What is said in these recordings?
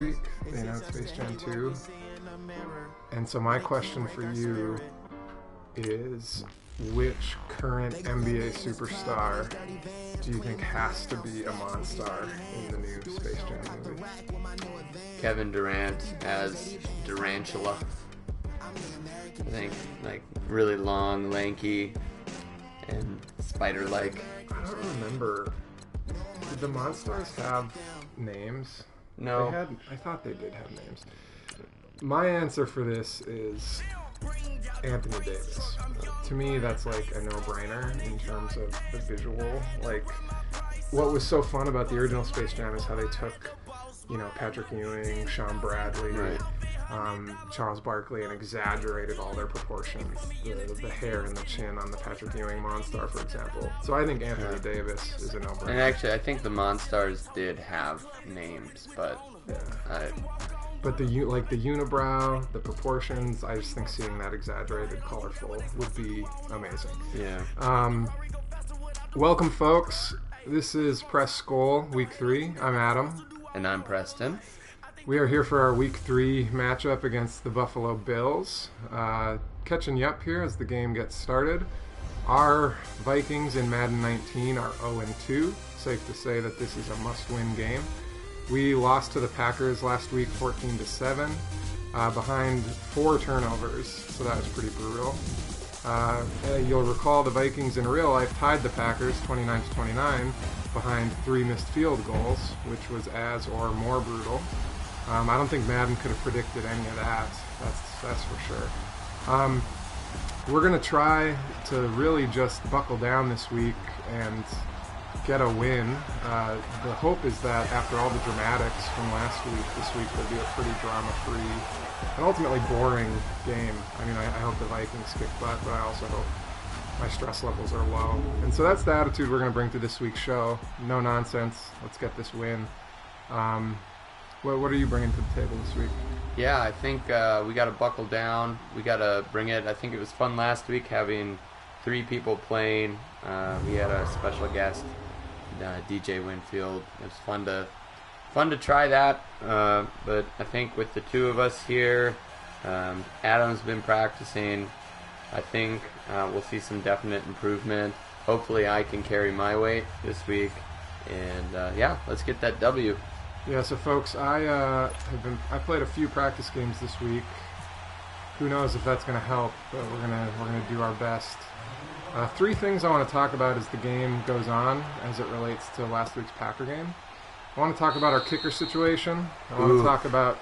week. They announced Space Jam 2. And so my question for you is, which current NBA superstar do you think has to be a Monstar in the new Space Jam movie? Kevin Durant as Durantula. I think, like, really long, lanky, and spider-like. I don't remember. Did the Monstars have names? No. I thought they did have names. My answer for this is Anthony Davis. To me, that's like a no-brainer in terms of the visual. Like, what was so fun about the original Space Jam is how they took, Patrick Ewing, Sean Bradley, Right. Charles Barkley, and exaggerated all their proportions. The hair and the chin on the Patrick Ewing Monstar, for example. So I think Anthony Davis is a no-brainer. And actually, I think the Monstars did have names, but But the unibrow, the proportions, I just think seeing that exaggerated, colorful would be amazing. yeah. Welcome, folks. This is Press Skol, Week 3. I'm Adam. And I'm Preston. We are here for our Week 3 matchup against the Buffalo Bills. Catching you up here as the game gets started. Our Vikings in Madden 19 are 0-2. Safe to say that this is a must-win game. We lost to the Packers last week 14-7, behind 4 turnovers, so that was pretty brutal. You'll recall the Vikings in real life tied the Packers 29-29 behind 3 missed field goals, which was as or more brutal. I don't think Madden could have predicted any of that. That's for sure. We're going to try to really just buckle down this week and get a win. The hope is that after all the dramatics from last week, this week will be a pretty drama-free and ultimately boring game. I mean, I hope the Vikings kick butt, but I also hope my stress levels are low. And so that's the attitude we're going to bring to this week's show. No nonsense. Let's get this win. What are you bringing to the table this week? Yeah, I think we got to buckle down. We got to bring it. I think it was fun last week having 3 people playing. We had a special guest, DJ Winfield. It was fun to try that. But I think with the 2 of us here, Adam's been practicing. I think we'll see some definite improvement. Hopefully I can carry my weight this week. And let's get that W. Yeah, so folks, I played a few practice games this week. Who knows if that's going to help, but we're gonna do our best. 3 things I want to talk about as the game goes on, as it relates to last week's Packer game. I want to talk about our kicker situation. I want to talk about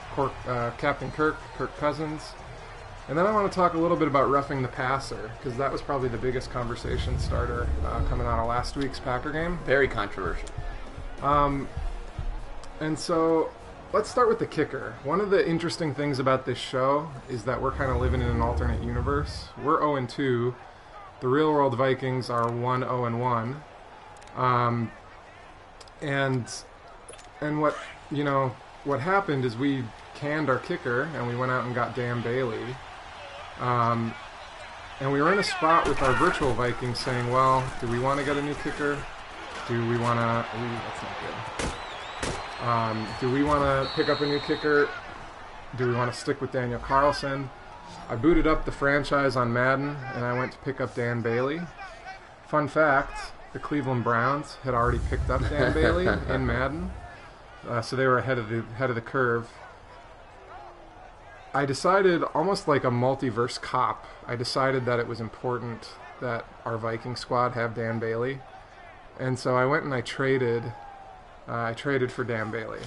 Captain Kirk Cousins. And then I want to talk a little bit about roughing the passer, because that was probably the biggest conversation starter coming out of last week's Packer game. Very controversial. And so let's start with the kicker. One of the interesting things about this show is that we're kind of living in an alternate universe. We're 0-2. The real world Vikings are 1-0-1. And what happened is we canned our kicker and we went out and got Dan Bailey. And we were in a spot with our virtual Vikings saying, well, do we want to get a new kicker? Do we want to... that's not good. Do we want to pick up a new kicker? Do we want to stick with Daniel Carlson? I booted up the franchise on Madden, and I went to pick up Dan Bailey. Fun fact, the Cleveland Browns had already picked up Dan Bailey in Madden, so they were ahead of the curve. I decided, almost like a multiverse cop, I decided that it was important that our Viking squad have Dan Bailey. And so I went and I traded for Dan Bailey.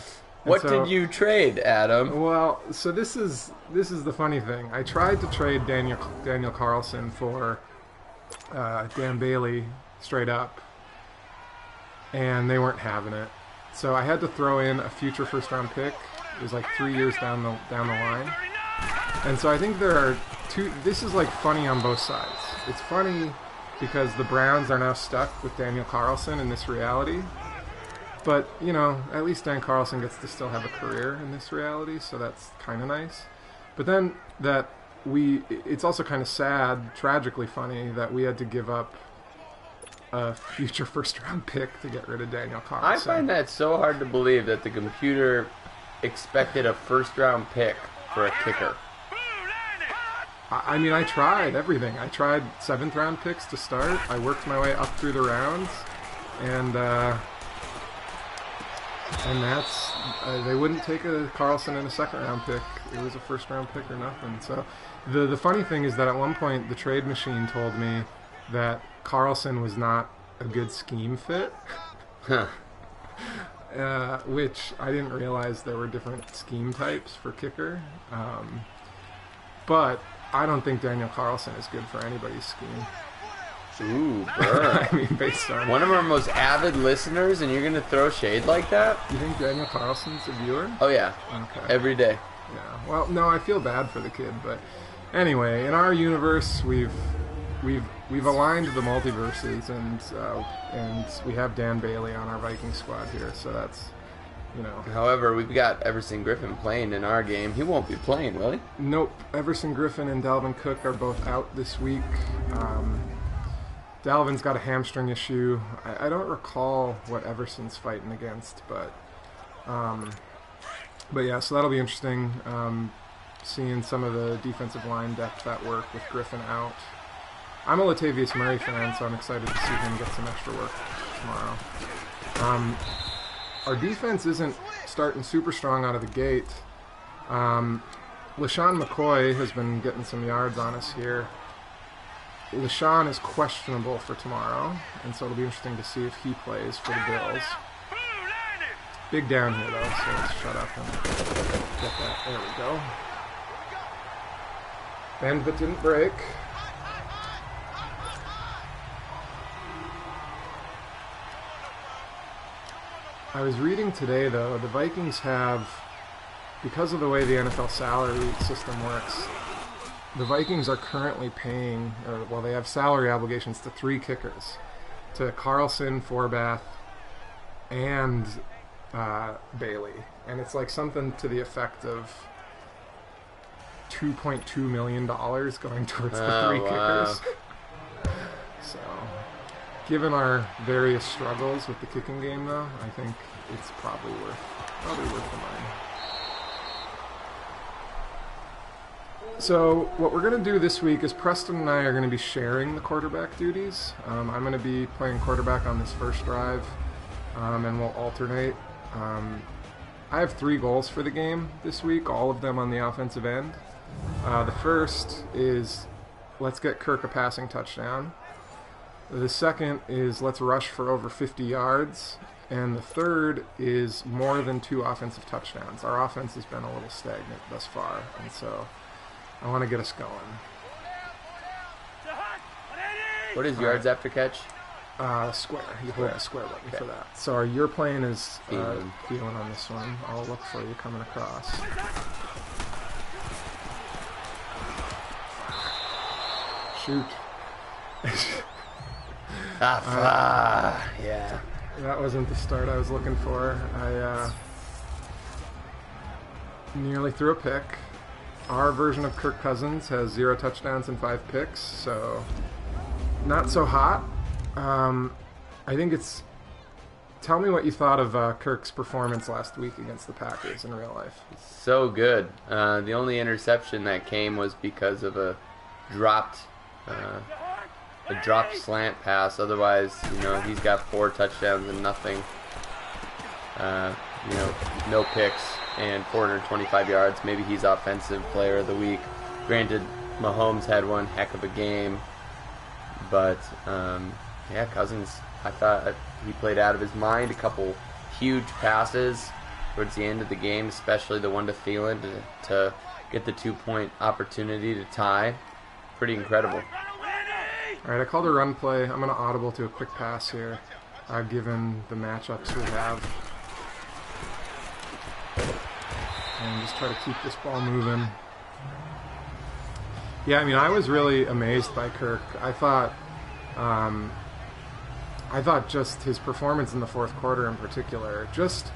What did you trade, Adam? Well, so this is the funny thing. I tried to trade Daniel Carlson for Dan Bailey straight up, and they weren't having it. So I had to throw in a future first-round pick. It was like 3 years down the line. And so I think there are 2. This is like funny on both sides. It's funny because the Browns are now stuck with Daniel Carlson in this reality. But, at least Dan Carlson gets to still have a career in this reality, so that's kind of nice. But then it's also kind of sad, tragically funny, that we had to give up a future first-round pick to get rid of Daniel Carlson. I find that so hard to believe that the computer expected a first-round pick for a kicker. I mean, I tried everything. I tried 7th-round picks to start. I worked my way up through the rounds, and that's they wouldn't take a Carlson in a 2nd-round pick. It was a 1st-round pick or nothing. So the funny thing is that at one point the trade machine told me that Carlson was not a good scheme fit, which I didn't realize there were different scheme types for kicker. But I don't think Daniel Carlson is good for anybody's scheme. Ooh, burr. I mean, based on one of our most avid listeners, and you're going to throw shade like that? You think Daniel Carlson's a viewer? Oh, yeah. Okay. Every day. Yeah. Well, no, I feel bad for the kid, but anyway, in our universe, we've aligned the multiverses, and we have Dan Bailey on our Viking squad here, so that's, you know. However, we've got Everson Griffin playing in our game. He won't be playing, will he? Nope. Everson Griffin and Dalvin Cook are both out this week. Dalvin's got a hamstring issue. I don't recall what Everson's fighting against, but yeah, so that'll be interesting. Seeing some of the defensive line depth at work with Griffin out. I'm a Latavius Murray fan, so I'm excited to see him get some extra work tomorrow. Our defense isn't starting super strong out of the gate. LaShawn McCoy has been getting some yards on us here. LaShawn is questionable for tomorrow, and so it'll be interesting to see if he plays for the Bills. Big down here, though, so let's shut up and get that. There we go. Bend but didn't break. I was reading today, though, the Vikings have, because of the way the NFL salary system works, the Vikings are currently paying, they have salary obligations to 3 kickers, to Carlson, Forbath, and Bailey. And it's like something to the effect of $2.2 million going towards the 3 kickers. So, given our various struggles with the kicking game, though, I think it's probably worth the money. So what we're going to do this week is Preston and I are going to be sharing the quarterback duties. I'm going to be playing quarterback on this first drive, and we'll alternate. I have 3 goals for the game this week, all of them on the offensive end. The first is let's get Kirk a passing touchdown. The second is let's rush for over 50 yards. And the third is more than 2 offensive touchdowns. Our offense has been a little stagnant thus far, and so I want to get us going. What is yards after catch? Square. You hold the square button for that. So your plane is feeling on this one. I'll look for you coming across. Shoot. Yeah. That wasn't the start I was looking for. I nearly threw a pick. Our version of Kirk Cousins has 0 touchdowns and 5 picks, so not so hot. I think it's... Tell me what you thought of Kirk's performance last week against the Packers in real life. So good. The only interception that came was because of a dropped slant pass. Otherwise, he's got 4 touchdowns and nothing. No picks and 425 yards. Maybe he's offensive player of the week. Granted, Mahomes had one heck of a game, but Cousins, I thought he played out of his mind. A couple huge passes towards the end of the game, especially the one to Thielen to get the 2-point opportunity to tie. Pretty incredible. All right, I called a run play. I'm going to audible to a quick pass here, given the matchups we have. And just try to keep this ball moving. Yeah, I mean, I was really amazed by Kirk. I thought just his performance in the fourth quarter in particular, just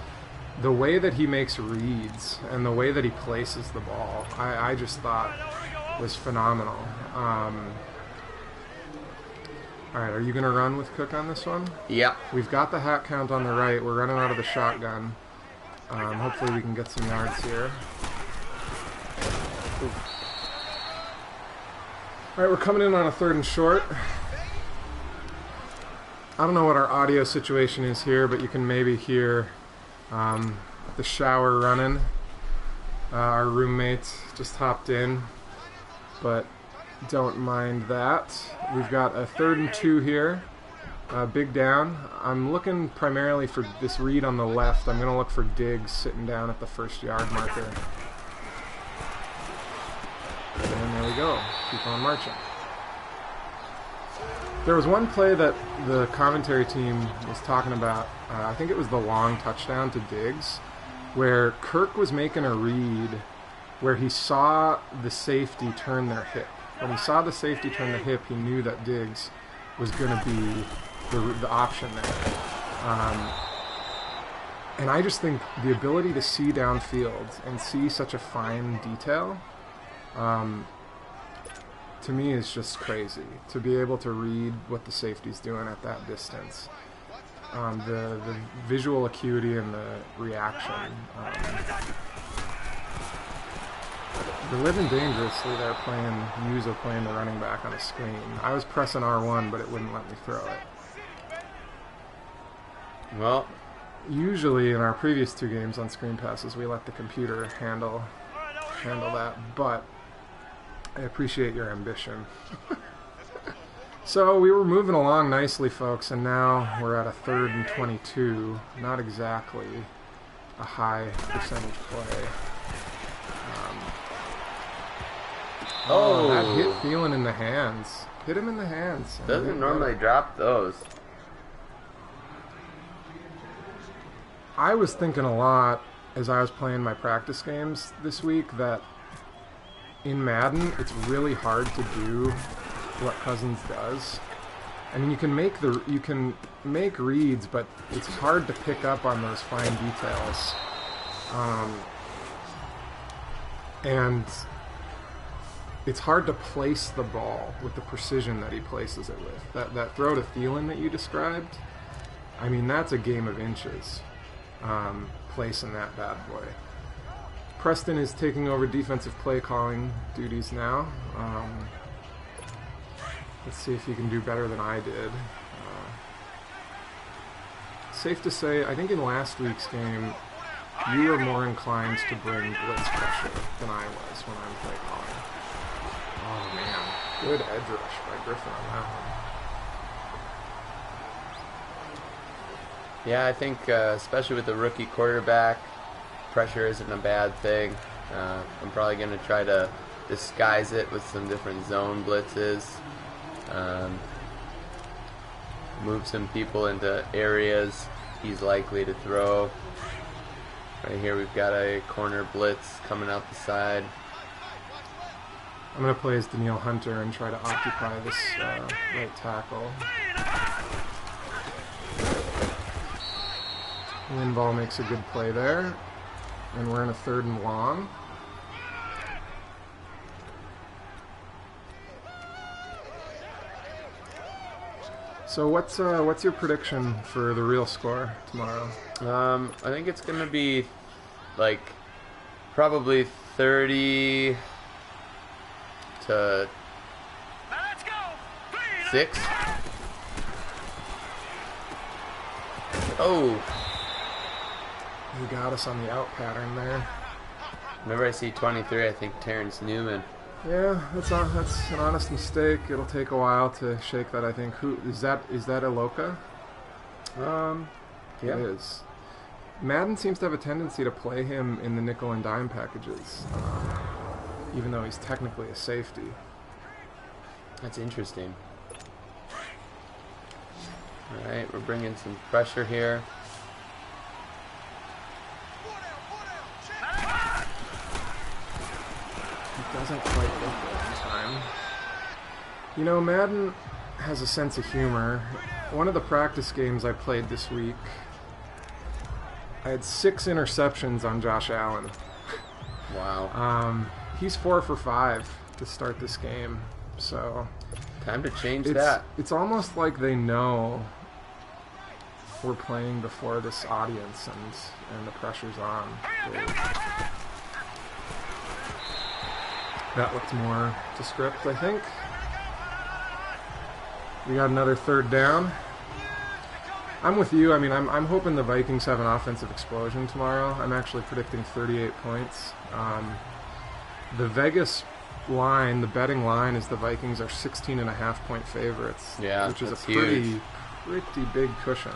the way that he makes reads and the way that he places the ball, I just thought was phenomenal. All right, are you going to run with Cook on this one? Yeah. We've got the hat count on the right. We're running out of the shotgun. Hopefully we can get some yards here. Alright, we're coming in on a 3rd and short. I don't know what our audio situation is here, but you can maybe hear the shower running. Our roommates just hopped in, but don't mind that. We've got a 3rd and 2 here. Big down. I'm looking primarily for this read on the left. I'm going to look for Diggs sitting down at the 1st yard marker. And there we go. Keep on marching. There was one play that the commentary team was talking about. I think it was the long touchdown to Diggs, where Kirk was making a read where he saw the safety turn their hip. When he saw the safety turn the hip, he knew that Diggs was going to be the option there. And I just think the ability to see downfield and see such a fine detail, to me, is just crazy. To be able to read what the safety's doing at that distance. The visual acuity and the reaction. They're living dangerously there playing the running back on a screen. I was pressing R1, but it wouldn't let me throw it. Well, usually in our previous 2 games on screen passes, we let the computer handle that, but I appreciate your ambition. So we were moving along nicely, folks, and now we're at a 3rd and 22. Not exactly a high percentage play. That hit Thielen in the hands. Hit him in the hands. Doesn't normally drop those. I was thinking a lot as I was playing my practice games this week that in Madden, it's really hard to do what Cousins does. I mean, you can make reads, but it's hard to pick up on those fine details. And it's hard to place the ball with the precision that he places it with. That throw to Thielen that you described, I mean, that's a game of inches, placing that bad boy. Preston is taking over defensive play calling duties now. Let's see if he can do better than I did. Safe to say, I think in last week's game, you were more inclined to bring blitz pressure than I was when I'm play calling. Oh man, good edge rush by Griffin on that one. Yeah, I think especially with the rookie quarterback, pressure isn't a bad thing. I'm probably going to try to disguise it with some different zone blitzes. Move some people into areas he's likely to throw. Right here we've got a corner blitz coming out the side. I'm going to play as Danielle Hunter and try to occupy this right tackle. Linval makes a good play there. And we're in a 3rd and long. So what's your prediction for the real score tomorrow? I think it's going to be like probably 30 to 6. Oh, he got us on the out pattern there. Whenever I see 23, I think Terrence Newman. Yeah, that's an honest mistake. It'll take a while to shake that, I think. Who is that? Is that Iloka? Yeah. It is. Madden seems to have a tendency to play him in the nickel and dime packages, even though he's technically a safety. That's interesting. All right, we're bringing some pressure here. Doesn't quite get there in time. You know, Madden has a sense of humor. One of the practice games I played this week, I had 6 interceptions on Josh Allen. Wow. He's 4 for 5 to start this game. So time to change that. It's almost like they know we're playing before this audience and the pressure's on. That looked more to script, I think. We got another third down. I'm with you. I mean, I'm hoping the Vikings have an offensive explosion tomorrow. I'm actually predicting 38 points. The Vegas line, the betting line, is the Vikings are 16.5-point favorites. Yeah, which is a huge. pretty big cushion.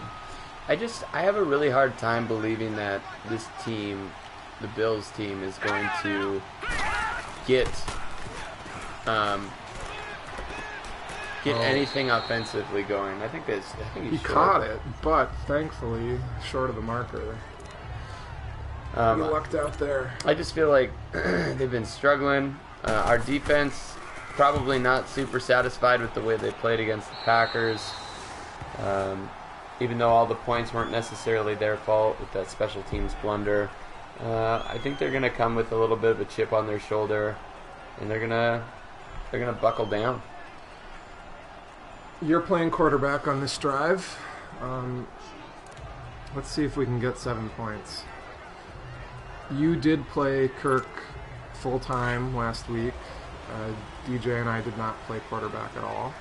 I have a really hard time believing that this team, the Bills team, is going to get anything offensively going. I think he caught it, but thankfully short of the marker. He lucked out there. I just feel like they've been struggling. Our defense probably not super satisfied with the way they played against the Packers. Even though all the points weren't necessarily their fault with that special teams blunder, I think they're going to come with a little bit of a chip on their shoulder, and they're gonna buckle down. You're playing quarterback on this drive. Let's see if we can get 7 points. You did play Kirk full-time last week. DJ and I did not play quarterback at all.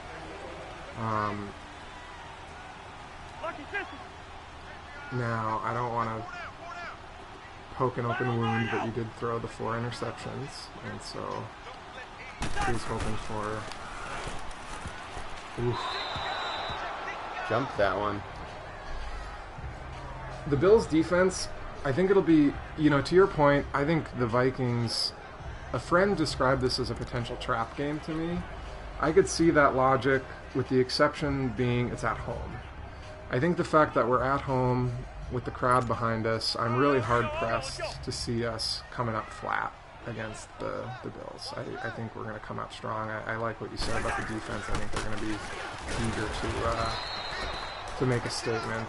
Now, I don't want to poke an open wound, but you did throw the 4 interceptions, and so he's hoping for... Oof. Jump that one. The Bills' defense, I think it'll be, to your point, I think the Vikings, a friend described this as a potential trap game to me. I could see that logic, with the exception being it's at home. I think the fact that we're at home with the crowd behind us, I'm really hard-pressed to see us coming up flat against the Bills. I think we're going to come out strong. I like what you said about the defense. I think they're going to be eager to make a statement.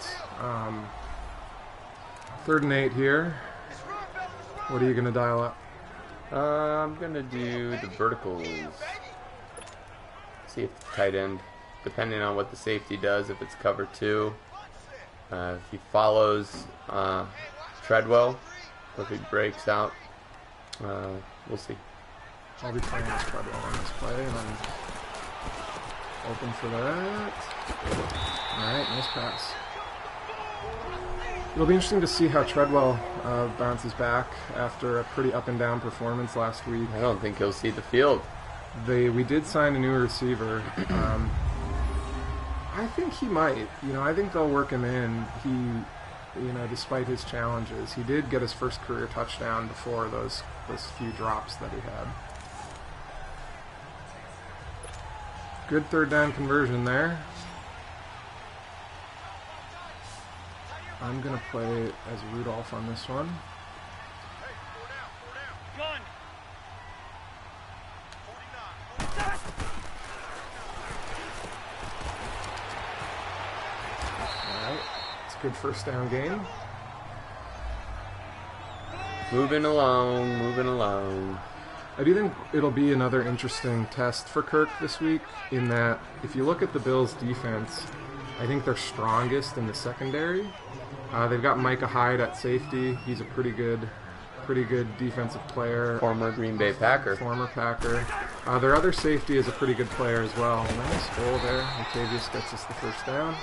3rd and 8 here. What are you going to dial up? I'm going to do the verticals. See if the tight end, depending on what the safety does, if it's cover 2, if he follows Treadwell, or if he breaks out, we'll see. I'll be playing as Treadwell on this play, and I'm open for that. Alright, nice pass. It'll be interesting to see how Treadwell bounces back after a pretty up-and-down performance last week. I don't think he'll see the field. We did sign a new receiver. I think he might. I think they'll work him in. He, despite his challenges, he did get his first career touchdown before those few drops that he had. Good 3rd down conversion there. I'm going to play as Rudolph on this one. Alright, it's a good 1st down game. Moving along. I do think it'll be another interesting test for Kirk this week, in that if you look at the Bills' defense, I think they're strongest in the secondary. They've got Micah Hyde at safety. He's a pretty good defensive player. Former Green Bay Packer. Former Packer. Their other safety is a pretty good player as well. Nice hole there. Latavius gets us the 1st down.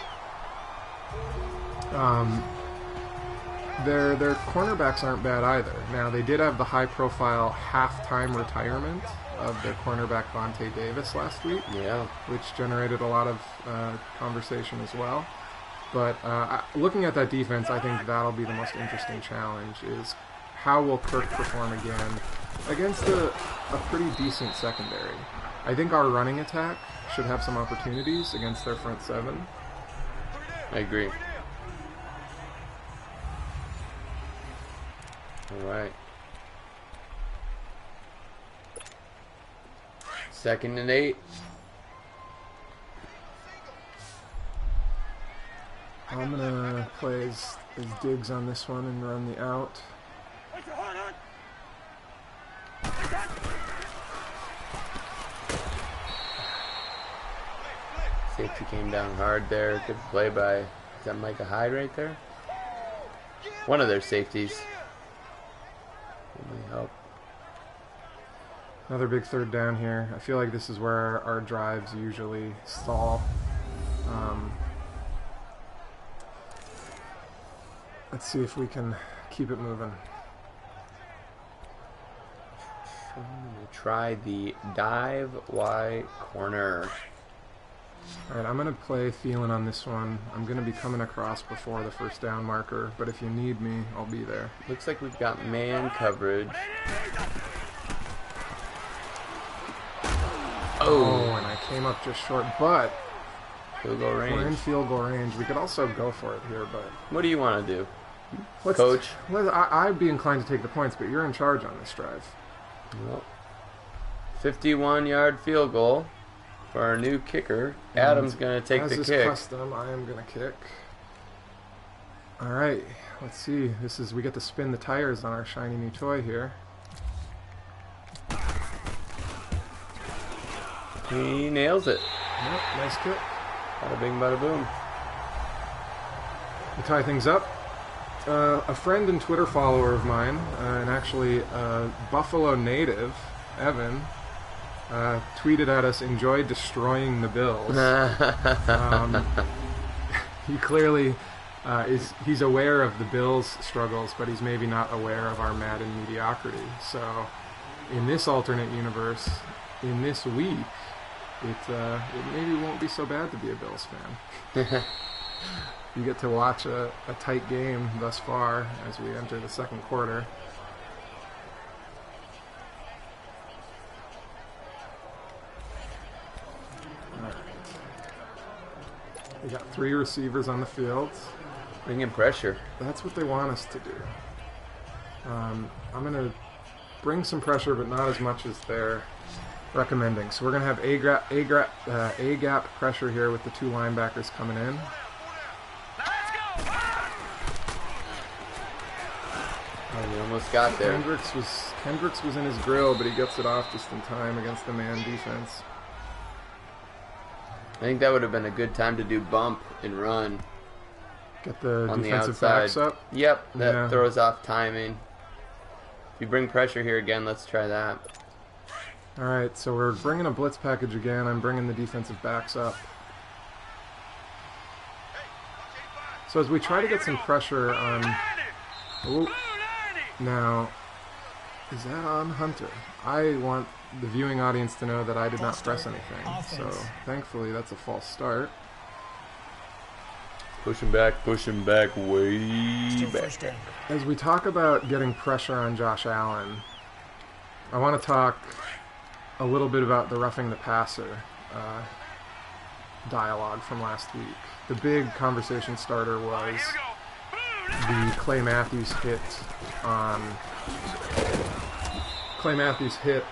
Their cornerbacks aren't bad either. Now, they did have the high-profile halftime retirement of their cornerback Vontae Davis last week, which generated a lot of conversation as well. But looking at that defense, I think that'll be the most interesting challenge, is how will Kirk perform again against a pretty decent secondary. I think our running attack should have some opportunities against their front 7. I agree. All right. 2nd and 8. I'm going to play as Diggs on this one and run the out. Safety came down hard there. Good play by Is that Micah Hyde right there? One of their safeties. Let me help. Another big third down here. I feel like this is where our drives usually stall. Let's see if we can keep it moving. I'm going to try the dive Y corner. Alright, I'm going to play Thielen on this one. I'm going to be coming across before the first down marker, but if you need me, I'll be there. Looks like we've got man coverage. Oh, and I came up just short, but Field goal range. we're in field goal range. We could also go for it here, but... What do you want to do, Coach? I'd be inclined to take the points, but you're in charge on this drive. Well, 51-yard field goal for our new kicker. Adam's going to take the As kick. is custom, I am going to kick. All right, let's see. We get to spin the tires on our shiny new toy here. He nails it. Yep, nice kick. Bada bing, bada boom. To tie things up, a friend and Twitter follower of mine, and actually a Buffalo native, Evan, tweeted at us, "Enjoy destroying the Bills." He clearly he's aware of the Bills' struggles, but he's maybe not aware of our Madden mediocrity. So, in this alternate universe, in this week, it maybe won't be so bad to be a Bills fan. You get to watch a tight game thus far as we enter the second quarter. We got 3 receivers on the field. Bring in pressure. That's what they want us to do. I'm going to bring some pressure, but not as much as they're recommending. So we're going to have A-gap pressure here with the 2 linebackers coming in. Oh, we almost got there. Kendricks was in his grill, but he gets it off just in time against the man defense. I think that would have been a good time to do bump and run. Get the on defensive the outside. backs up. Yep, that throws off timing. If you bring pressure here again, let's try that. All right, so we're bringing a blitz package again. I'm bringing the defensive backs up. So as we try to get some pressure on... Ooh, now, is that on Hunter? I want the viewing audience to know that I did not press anything. So thankfully, that's a false start. Pushing back, way back. As we talk about getting pressure on Josh Allen, I want to talk a little bit about the roughing the passer dialogue from last week. The big conversation starter was the Clay Matthews hit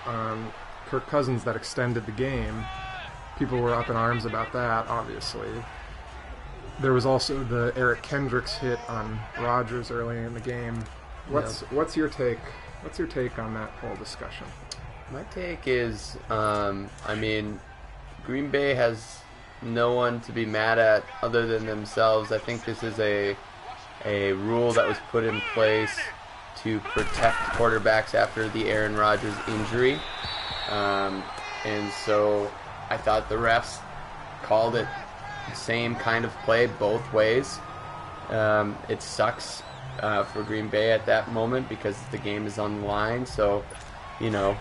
on Kirk Cousins that extended the game. People were up in arms about that, obviously. There was also the Eric Kendricks hit on Rodgers early in the game. What's your take? What's your take on that whole discussion? My take is, I mean, Green Bay has no one to be mad at other than themselves. I think this is a rule that was put in place to protect quarterbacks after the Aaron Rodgers injury. And so I thought the refs called it the same kind of play both ways. It sucks for Green Bay at that moment because the game is on the line. So, you know,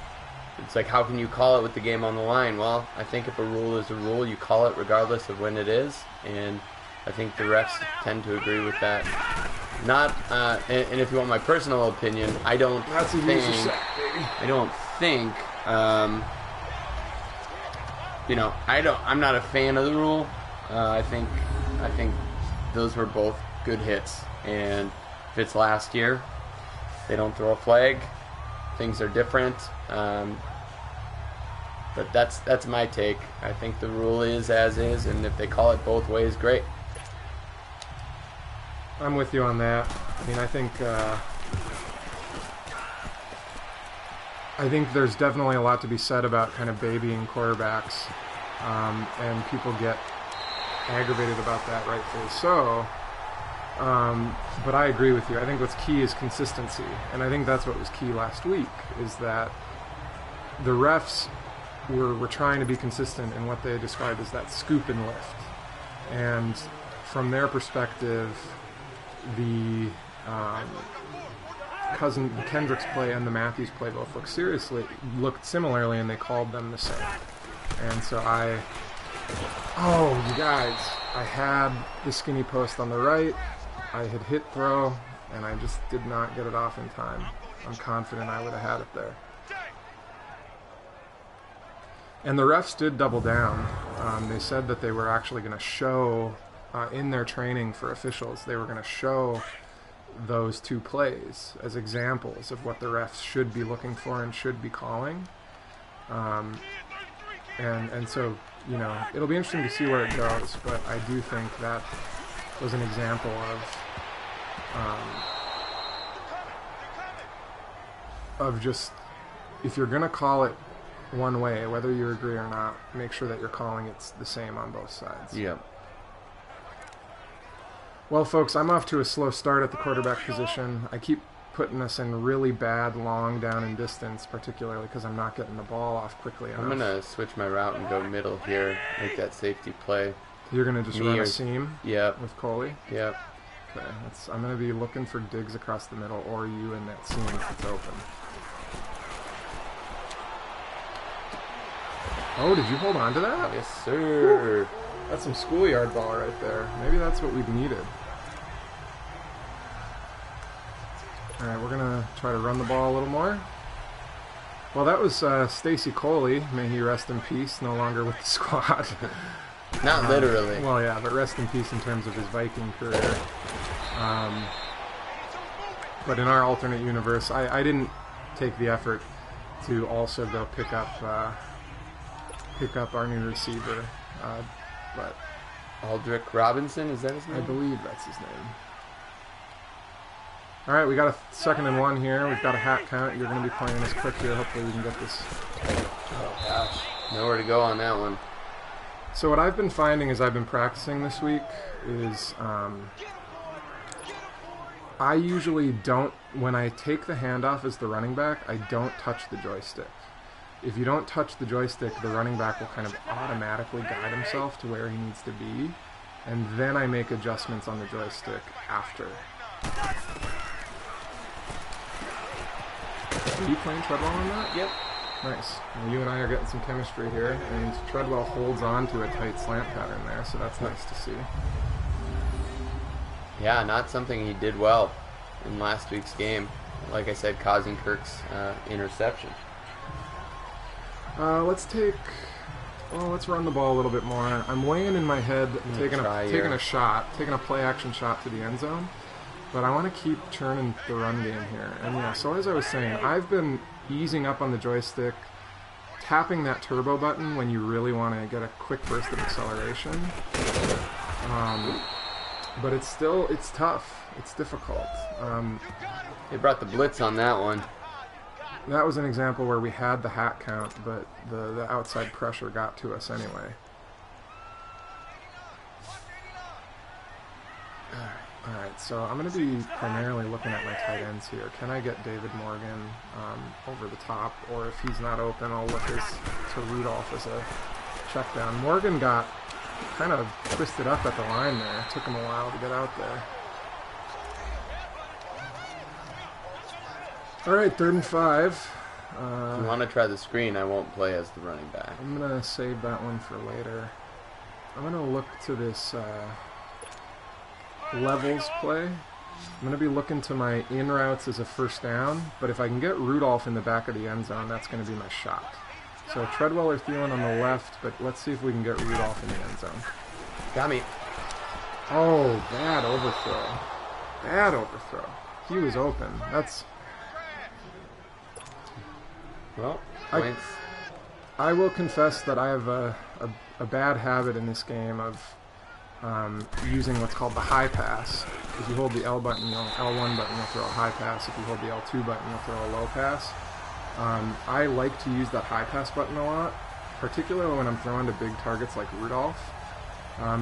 it's like, how can you call it with the game on the line? Well, I think if a rule is a rule, you call it regardless of when it is. And I think the refs tend to agree with that. Not, and if you want my personal opinion, I don't think, you know, I'm not a fan of the rule. I think those were both good hits. And if it's last year, they don't throw a flag. Things are different. But that's my take. I think the rule is as is, and if they call it both ways, great. I'm with you on that. I mean, I think there's definitely a lot to be said about kind of babying quarterbacks, and people get aggravated about that, rightfully so. But I agree with you. I think what's key is consistency. And I think that's what was key last week, is that the refs were trying to be consistent in what they described as that scoop and lift. And from their perspective, the Kendricks play and the Matthews play both looked similarly, and they called them the same. And so you guys, I had the skinny post on the right, I had hit throw, and I just did not get it off in time. I'm confident I would have had it there. And the refs did double down. They said that they were actually going to show, in their training for officials, they were going to show those two plays as examples of what the refs should be looking for and should be calling. And so, you know, it'll be interesting to see where it goes, but I do think that was an example of just, if you're going to call it one way, whether you agree or not, make sure that you're calling it the same on both sides. Yeah. Well, folks, I'm off to a slow start at the quarterback position. I keep putting us in really bad long down and distance, particularly because I'm not getting the ball off quickly enough. I'm going to switch my route and go middle here, make that safety play. You're going to just run a seam? Yep. With Coley? Yep. Okay. I'm going to be looking for digs across the middle, or you in that seam if it's open. Oh, did you hold on to that? Yes, sir. Whew. That's some schoolyard ball right there. Maybe that's what we've needed. All right, we're going to try to run the ball a little more. Well, that was Stacy Coley. May he rest in peace, no longer with the squad. Not literally. Well, yeah, but rest in peace in terms of his Viking career. But in our alternate universe, I didn't take the effort to also go pick up our new receiver. But Aldrich Robinson, is that his name? I believe that's his name. All right, we got a 2nd and 1 here. We've got a hat count. You're going to be playing this quick here. Hopefully we can get this. Oh, gosh. Nowhere to go on that one. So what I've been finding as I've been practicing this week is I usually don't, when I take the handoff as the running back, I don't touch the joystick. If you don't touch the joystick, the running back will kind of automatically guide himself to where he needs to be, and then I make adjustments on the joystick after. Are you playing Treadwell on that? Yep. Nice. Well, you and I are getting some chemistry here, and Treadwell holds on to a tight slant pattern there, so that's nice to see. Yeah, not something he did well in last week's game. Like I said, causing Kirk's interception. Let's run the ball a little bit more. I'm weighing in my head, taking a play-action shot to the end zone, but I want to keep churning the run game here. And yeah, so as I was saying, I've been easing up on the joystick, tapping that turbo button when you really want to get a quick burst of acceleration. But it's tough. It's difficult. They brought the blitz on that one. That was an example where we had the hat count, but the outside pressure got to us anyway. All right, so I'm going to be primarily looking at my tight ends here. Can I get David Morgan over the top? Or if he's not open, I'll look to Rudolph as a check down. Morgan got kind of twisted up at the line there. It took him a while to get out there. All right, 3rd and 5. If you want to try the screen, I won't play as the running back. I'm going to save that one for later. I'm going to look to this levels play. I'm going to be looking to my in routes as a first down, but if I can get Rudolph in the back of the end zone, that's going to be my shot. So Treadwell or Thielen on the left, but let's see if we can get Rudolph in the end zone. Got me. Oh, bad overthrow. Bad overthrow. He was open. That's... Well, points. I will confess that I have a bad habit in this game of using what's called the high pass. If you hold the L1 button, you'll throw a high pass. If you hold the L2 button, you'll throw a low pass. I like to use that high pass button a lot, particularly when I'm throwing to big targets like Rudolph.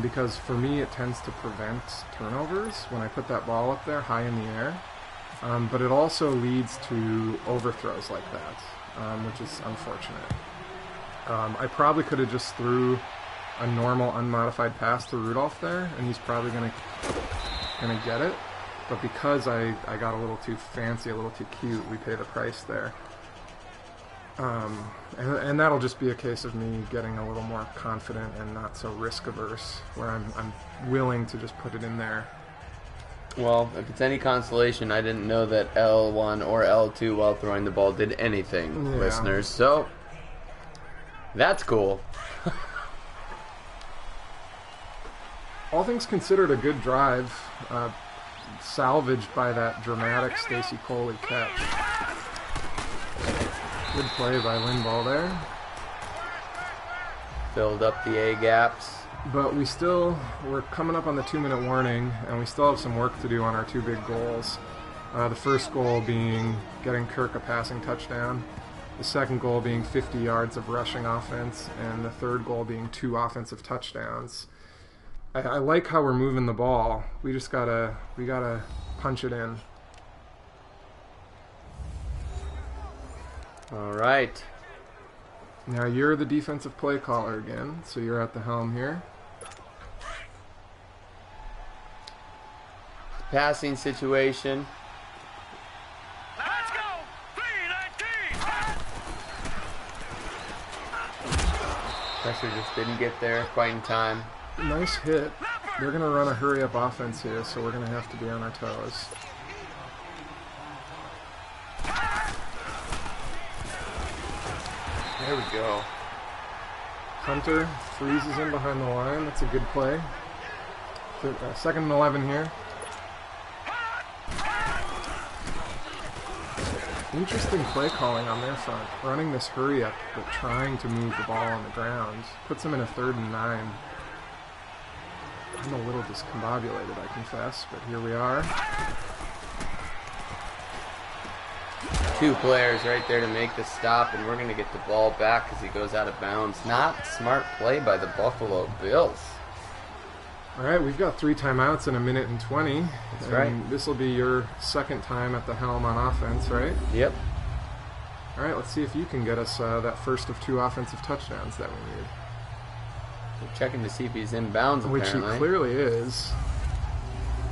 because for me it tends to prevent turnovers when I put that ball up there high in the air. But it also leads to overthrows like that, which is unfortunate. I probably could have just threw a normal unmodified pass to Rudolph there, and he's probably gonna get it. But because I got a little too fancy, a little too cute, we pay the price there. And that'll just be a case of me getting a little more confident and not so risk averse, where I'm willing to just put it in there. Well, if it's any consolation, I didn't know that L1 or L2 while throwing the ball did anything, listeners. So, that's cool. All things considered, a good drive, salvaged by that dramatic Stacy Coley catch. Good play by Lindball there. Filled up the A gaps. But we're coming up on the 2-minute warning, and we still have some work to do on our 2 big goals. The first goal being getting Kirk a passing touchdown, the second goal being 50 yards of rushing offense, and the third goal being 2 offensive touchdowns. I like how we're moving the ball. We gotta punch it in. All right. Now you're the defensive play caller again, so you're at the helm here. Passing situation. Let's go! 319! Pressure just didn't get there quite in time. Nice hit. They're going to run a hurry-up offense here, so we're going to have to be on our toes. There we go. Hunter freezes in behind the line. That's a good play. 2nd and 11 here. Interesting play calling on their front. Running this hurry-up, but trying to move the ball on the ground. Puts them in a 3rd and 9. I'm a little discombobulated, I confess, but here we are. 2 players right there to make the stop, and we're going to get the ball back as he goes out of bounds. Not smart play by the Buffalo Bills. All right, we've got 3 timeouts in 1 minute and 20. That's right. This will be your 2nd time at the helm on offense, right? Yep. All right, let's see if you can get us that first of 2 offensive touchdowns that we need. We're checking to see if he's in bounds, Which apparently. he clearly is.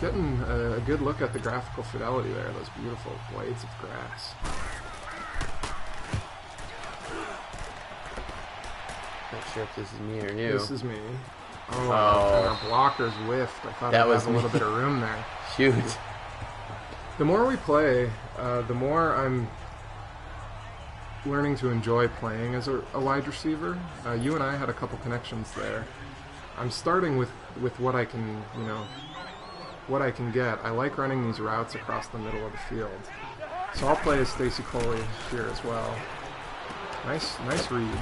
Getting a good look at the graphical fidelity there, those beautiful blades of grass. Not sure if this is me or you. This is me. Oh, and our blockers whiffed. I thought That I was had a little bit of room there. Shoot. The more we play, the more I'm learning to enjoy playing as a wide receiver. You and I had a couple connections there. I'm starting with what I can, what I can get. I like running these routes across the middle of the field. So I'll play as Stacy Coley here as well. Nice read.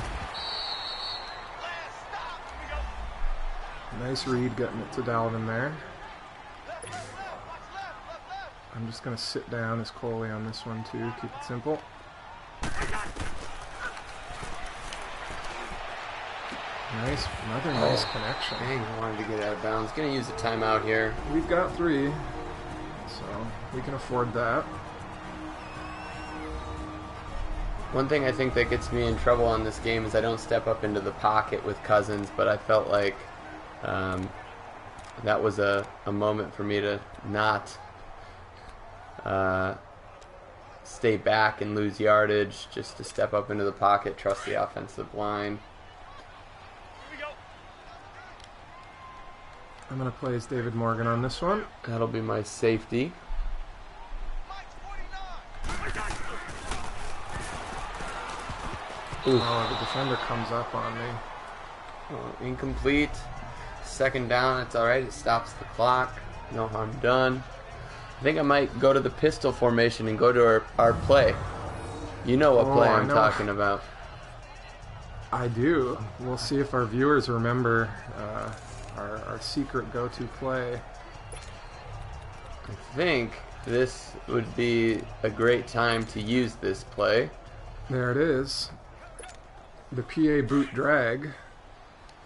Nice read getting it to Dalvin there. I'm just going to sit down as Coley on this one too. Keep it simple. Another nice connection. Dang, I wanted to get out of bounds. Gonna use a timeout here. We've got 3, so we can afford that. One thing I think that gets me in trouble on this game is I don't step up into the pocket with Cousins, but I felt like that was a moment for me to not stay back and lose yardage, just to step up into the pocket, trust the offensive line. I'm going to play as David Morgan on this one. That'll be my safety. Oof. Oh, the defender comes up on me. Oh, incomplete. 2nd down, it's alright. It stops the clock. No harm done. I think I might go to the pistol formation and go to our play. You know what play I'm talking about. I do. We'll see if our viewers remember our secret go-to play. I think this would be a great time to use this play. There it is. The PA boot drag.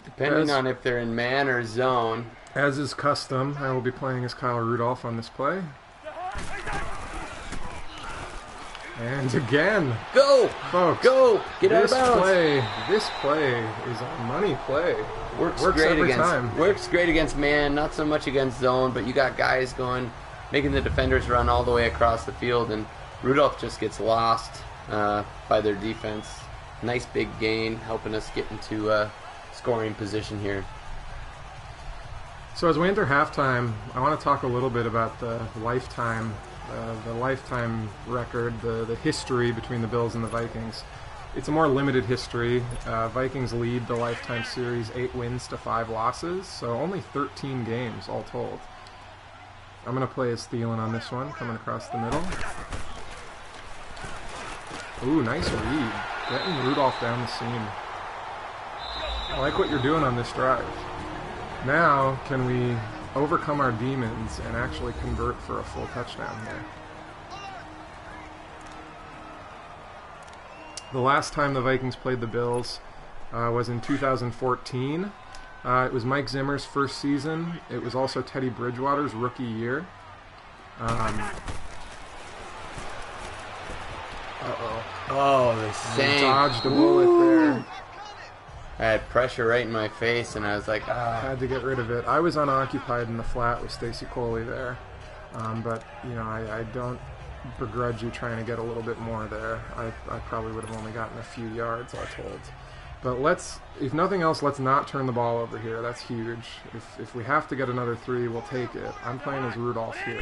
Depending on if they're in man or zone. As is custom, I will be playing as Kyle Rudolph on this play. And again, Go! folks, Go! Get out of bounds! This play is a money play. Works great every against time. Works great against man, not so much against zone, but you got guys going, making the defenders run all the way across the field, and Rudolph just gets lost by their defense. Nice big gain, helping us get into scoring position here. So as we enter halftime, I want to talk a little bit about the lifetime record, the history between the Bills and the Vikings. It's a more limited history. Vikings lead the lifetime series 8 wins to 5 losses, so only 13 games all told. I'm going to play as Thielen on this one, coming across the middle. Ooh, nice read. Getting Rudolph down the seam. I like what you're doing on this drive. Now, can we overcome our demons and actually convert for a full touchdown here? The last time the Vikings played the Bills was in 2014. It was Mike Zimmer's first season. It was also Teddy Bridgewater's rookie year. Oh, they sank. Dodged a bullet there. I had pressure right in my face, and I was like, Had to get rid of it. I was unoccupied in the flat with Stacy Coley there. But, you know, I don't begrudge you trying to get a little bit more there. I probably would have only gotten a few yards, all told. But if nothing else, let's not turn the ball over here. That's huge. If we have to get another 3, we'll take it. I'm playing as Rudolph here.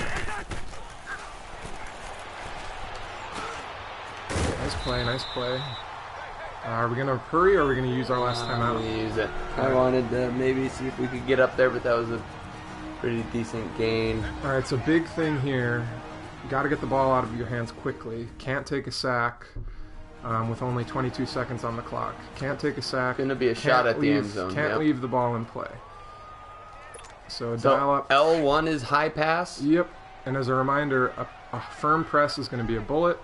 Nice play, nice play. Are we going to hurry, or are we going to use our last time out? I'm going to use it. I wanted to maybe see if we could get up there, but that was a pretty decent gain. All right, so big thing here. You got to get the ball out of your hands quickly. Can't take a sack with only 22 seconds on the clock. Can't take a sack. Going to be a shot at the end zone. Can't leave the ball in play. So dial up. L1 is high pass? Yep. And as a reminder, a firm press is going to be a bullet.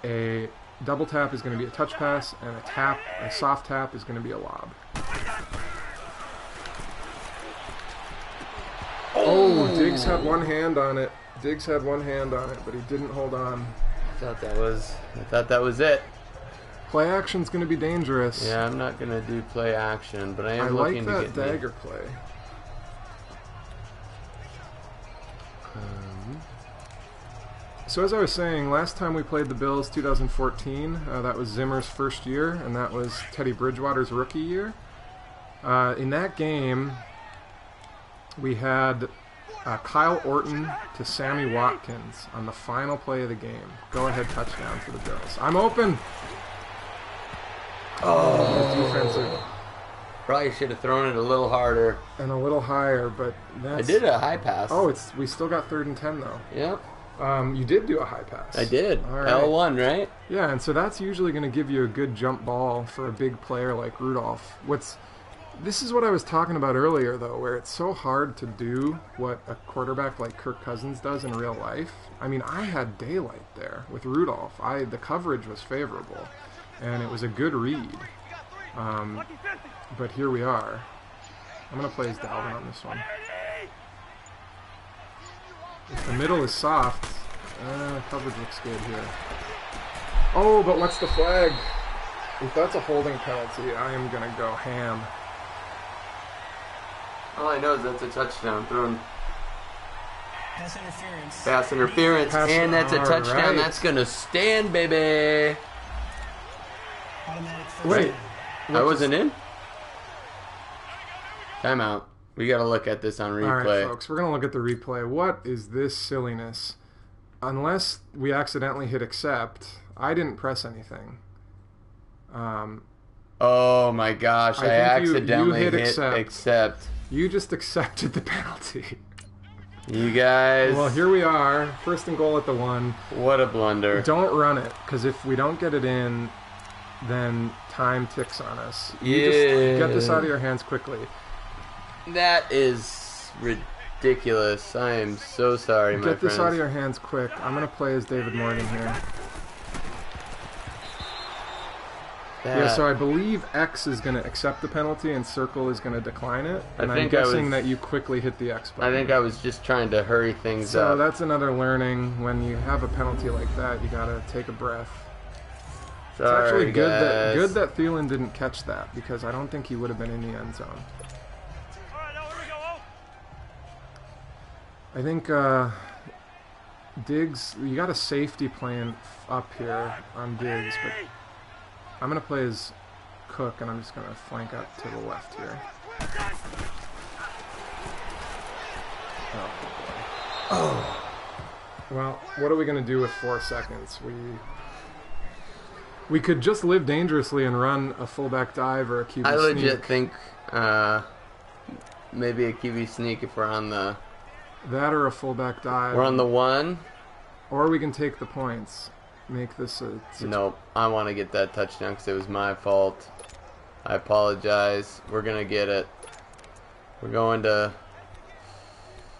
A double tap is going to be a touch pass, and a soft tap is going to be a lob. Oh, Diggs had one hand on it. But he didn't hold on. I thought that was it. Play action's going to be dangerous. Yeah, I'm not going to do play action, but I am looking to get... I like that dagger play. So as I was saying, last time we played the Bills, 2014, that was Zimmer's first year, and that was Teddy Bridgewater's rookie year. In that game, we had Kyle Orton to Sammy Watkins on the final play of the game. Go-ahead touchdown for the Bills. I'm open! Oh, defensive. Probably should have thrown it a little harder. And a little higher, but that's... I did a high pass. Oh, we still got 3rd and 10, though. Yep. You did do a high pass. I did. All right. L1, right? Yeah, and so that's usually going to give you a good jump ball for a big player like Rudolph. This is what I was talking about earlier, though, where it's so hard to do what a quarterback like Kirk Cousins does in real life. I mean, I had daylight there with Rudolph. The coverage was favorable, and it was a good read. But here we are. I'm going to play as Dalvin on this one. If the middle is soft, coverage looks good here. Oh, but what's the flag? If that's a holding penalty, I am going to go ham. All I know is that's a touchdown thrown. Pass interference. Pass interference, and that's a touchdown. Right. That's going to stand, baby. Automatic first Wait. down. I wasn't in? Timeout. We got to look at this on replay. All right, folks, we're going to look at the replay. What is this silliness? Unless we accidentally hit accept, I didn't press anything. Oh my gosh, I think you accidentally hit hit accept. accept. You just accepted the penalty. You guys, Well, here we are. 1st and goal at the 1. what a blunder. Don't run it, because if we don't get it in, then time ticks on us. You Yeah. just get this out of your hands quickly. That is ridiculous. I am so sorry, my Get this friends. out of your hands quick. I'm going to play as David Morgan here. Yeah, so I believe X is going to accept the penalty and circle is going to decline it. And I'm guessing that you quickly hit the X button. I think I was just trying to hurry things up. So that's another learning. When you have a penalty like that, you got to take a breath. Sorry, it's actually guys. good that Thielen didn't catch that, because I don't think he would have been in the end zone. I think Diggs, you got a safety plan up here on Diggs, but I'm going to play as Cook, and I'm just going to flank out to the left here. Oh, boy. Oh. Well, what are we going to do with 4 seconds? We could just live dangerously and run a fullback dive or a QB sneak. I legit think maybe a QB sneak if we're on the... That or a fullback dive. We're on the 1. Or we can take the points. Make this a... Nope. I want to get that touchdown because it was my fault. I apologize. We're going to get it. We're going to...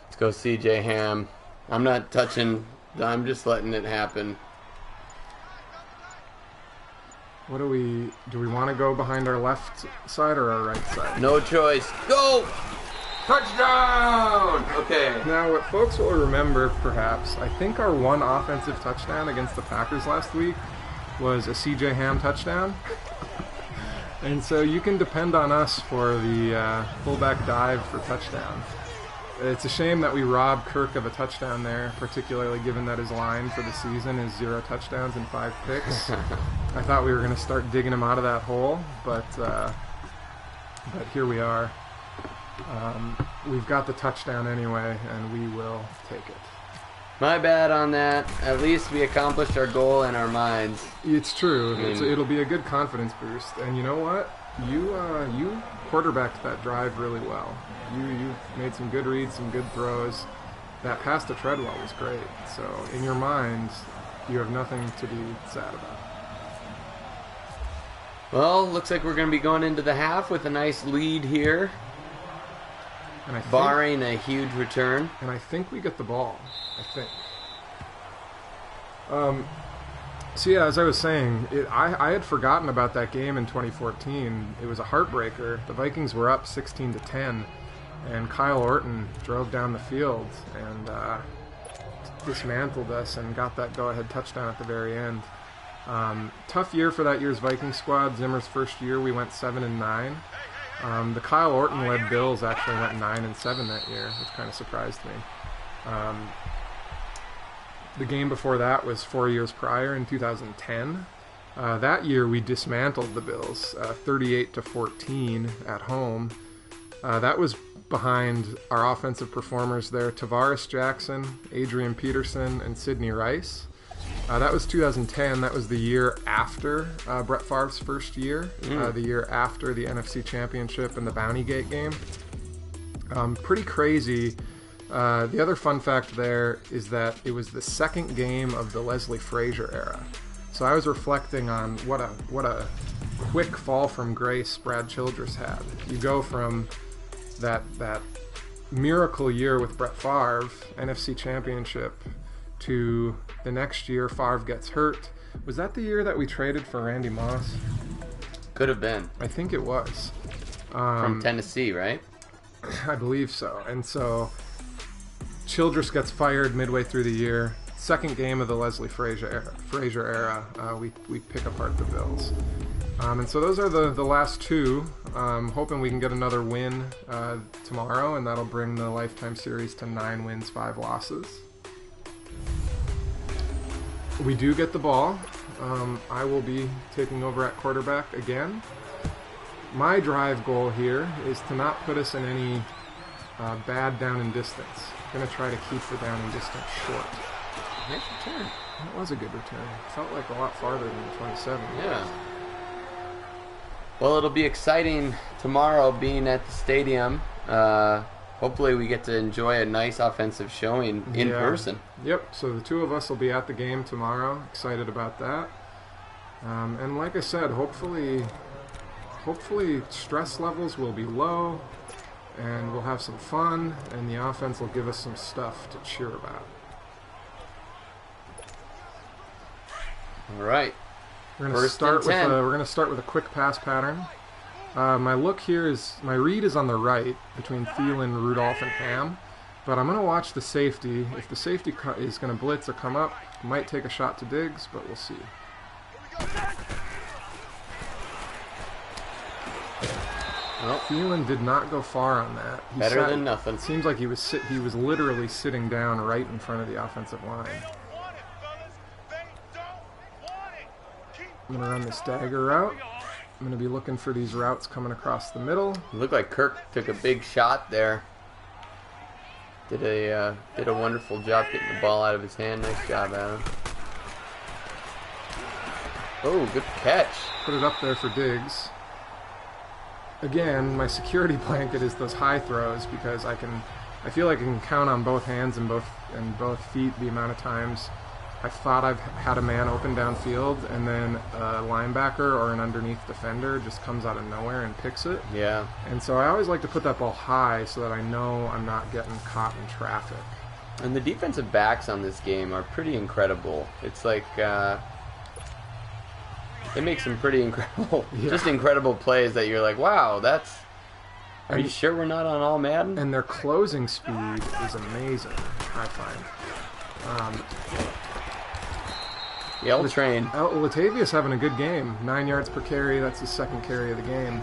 Let's go CJ Ham. I'm not touching... I'm just letting it happen. What do we want to go behind our left side or our right side? No choice. Go! Touchdown! Okay. Now, what folks will remember, perhaps, I think our one offensive touchdown against the Packers last week was a CJ Ham touchdown. And so you can depend on us for the fullback dive for touchdown. It's a shame that we robbed Kirk of a touchdown there, particularly given that his line for the season is 0 touchdowns and 5 picks. I thought we were going to start digging him out of that hole, but here we are. We've got the touchdown anyway, and we will take it. My bad on that. At least we accomplished our goal in our minds. It's true. It'll be a good confidence boost. And you know what? You quarterbacked that drive really well. You made some good reads, some good throws. That pass to Treadwell was great. So in your mind, you have nothing to be sad about. Well, looks like we're going to be going into the half with a nice lead here. And barring a huge return. And I think we get the ball. I think. So yeah, as I was saying, I had forgotten about that game in 2014. It was a heartbreaker. The Vikings were up 16-10, and Kyle Orton drove down the field and dismantled us and got that go-ahead touchdown at the very end. Tough year for that year's Viking squad. Zimmer's first year, we went 7-9. The Kyle Orton-led Bills actually went 9-7 that year, which kind of surprised me. The game before that was 4 years prior in 2010. That year we dismantled the Bills, 38-14 at home. That was behind our offensive performers there, Tavares Jackson, Adrian Peterson, and Sidney Rice. That was 2010. That was the year after Brett Favre's first year, the year after the NFC Championship and the Bounty Gate game. Pretty crazy. The other fun fact there is that it was the second game of the Leslie Frazier era. So I was reflecting on what a quick fall from grace Brad Childress had. You go from that miracle year with Brett Favre, NFC Championship, to the next year Favre gets hurt. Was that the year that we traded for Randy Moss? Could have been. I think it was. From Tennessee, right? I believe so. And so Childress gets fired midway through the year. Second game of the Leslie Frazier era, we pick apart the Bills. And so those are the last two. Hoping we can get another win tomorrow, and that'll bring the Lifetime Series to 9 wins, 5 losses. We do get the ball. I will be taking over at quarterback again. My drive goal here is to not put us in any bad down and distance. I'm going to try to keep the down and distance short. Nice return. That was a good return. Felt like a lot farther than the 27. Yeah. Well, it'll be exciting tomorrow being at the stadium. Hopefully we get to enjoy a nice offensive showing in person. Yep, so the two of us will be at the game tomorrow. Excited about that. And like I said, hopefully stress levels will be low, and we'll have some fun, and the offense will give us some stuff to cheer about. All right. We're gonna start with a quick pass pattern. My look here is my read is on the right between Thielen, Rudolph, and Ham, but I'm gonna watch the safety. If the safety is gonna blitz or come up, might take a shot to Diggs, but we'll see. Well, Thielen did not go far on that. Better than nothing. It seems like he was literally sitting down right in front of the offensive line. I'm going to run this dagger route. I'm going to be looking for these routes coming across the middle. It looked like Kirk took a big shot there. Did a wonderful job getting the ball out of his hand. Nice job, Adam. Oh, good catch. Put it up there for Diggs. Again, my security blanket is those high throws because I feel like I can count on both hands and both feet the amount of times I thought I've had a man open downfield and then a linebacker or an underneath defender just comes out of nowhere and picks it. Yeah. And so I always like to put that ball high so that I know I'm not getting caught in traffic. And the defensive backs on this game are pretty incredible. It's like they make some pretty incredible, just incredible plays that you're like, wow, that's. Are you sure we're not on all Madden? And their closing speed is amazing, I find. Yell train. Latavius having a good game. 9 yards per carry. That's his second carry of the game.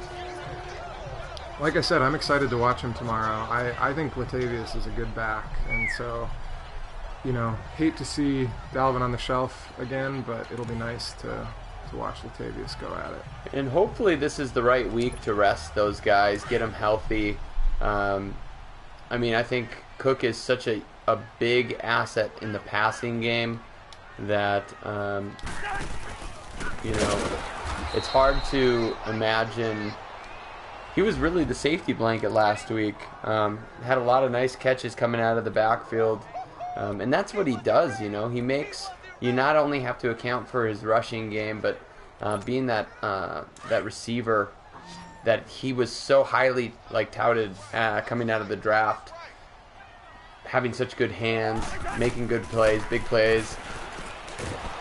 Like I said, I'm excited to watch him tomorrow. I think Latavius is a good back. And so, hate to see Dalvin on the shelf again, but it'll be nice to watch Latavius go at it. And hopefully this is the right week to rest those guys, get them healthy. I think Cook is such a big asset in the passing game that, it's hard to imagine. He was really the safety blanket last week. Had a lot of nice catches coming out of the backfield. And that's what he does, He makes... You not only have to account for his rushing game, but being that receiver that he was so highly touted coming out of the draft, having such good hands, making good plays, big plays.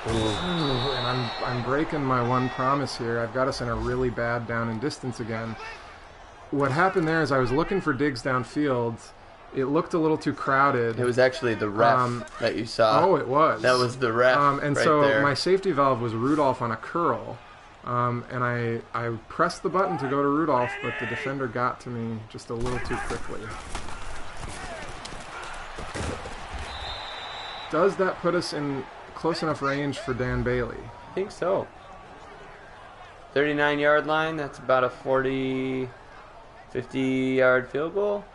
Ooh, and I'm breaking my one promise here. I've got us in a really bad down and distance again. What happened there is I was looking for Diggs downfield. It looked a little too crowded. It was actually the ref that you saw. Oh, it was. That was the ref. And right so there. My safety valve was Rudolph on a curl. And I pressed the button to go to Rudolph, but the defender got to me just a little too quickly. Does that put us in close enough range for Dan Bailey? I think so. 39-yard line, that's about a 50-yard field goal.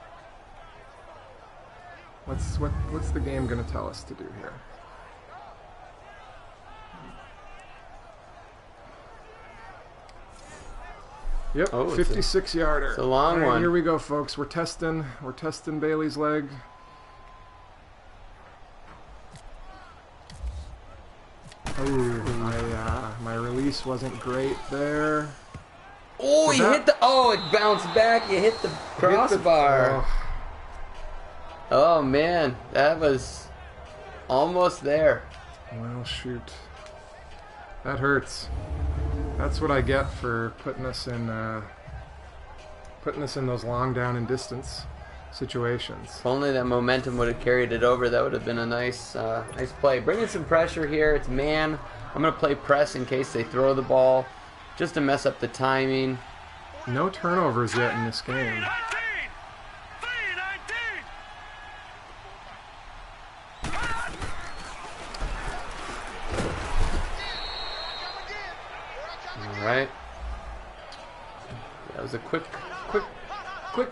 What's the game going to tell us to do here? Yep, 56-yarder. It's a long one. Here we go, folks. We're testing Bailey's leg. Oh, my release wasn't great there. Oh, it bounced back. You hit the crossbar. Oh, man. That was almost there. Well, shoot. That hurts. That's what I get for putting us in those long down and distance situations. If only that momentum would have carried it over, that would have been a nice play. Bringing some pressure here. It's man. I'm going to play press in case they throw the ball, just to mess up the timing. No turnovers yet in this game. All right. That was a quick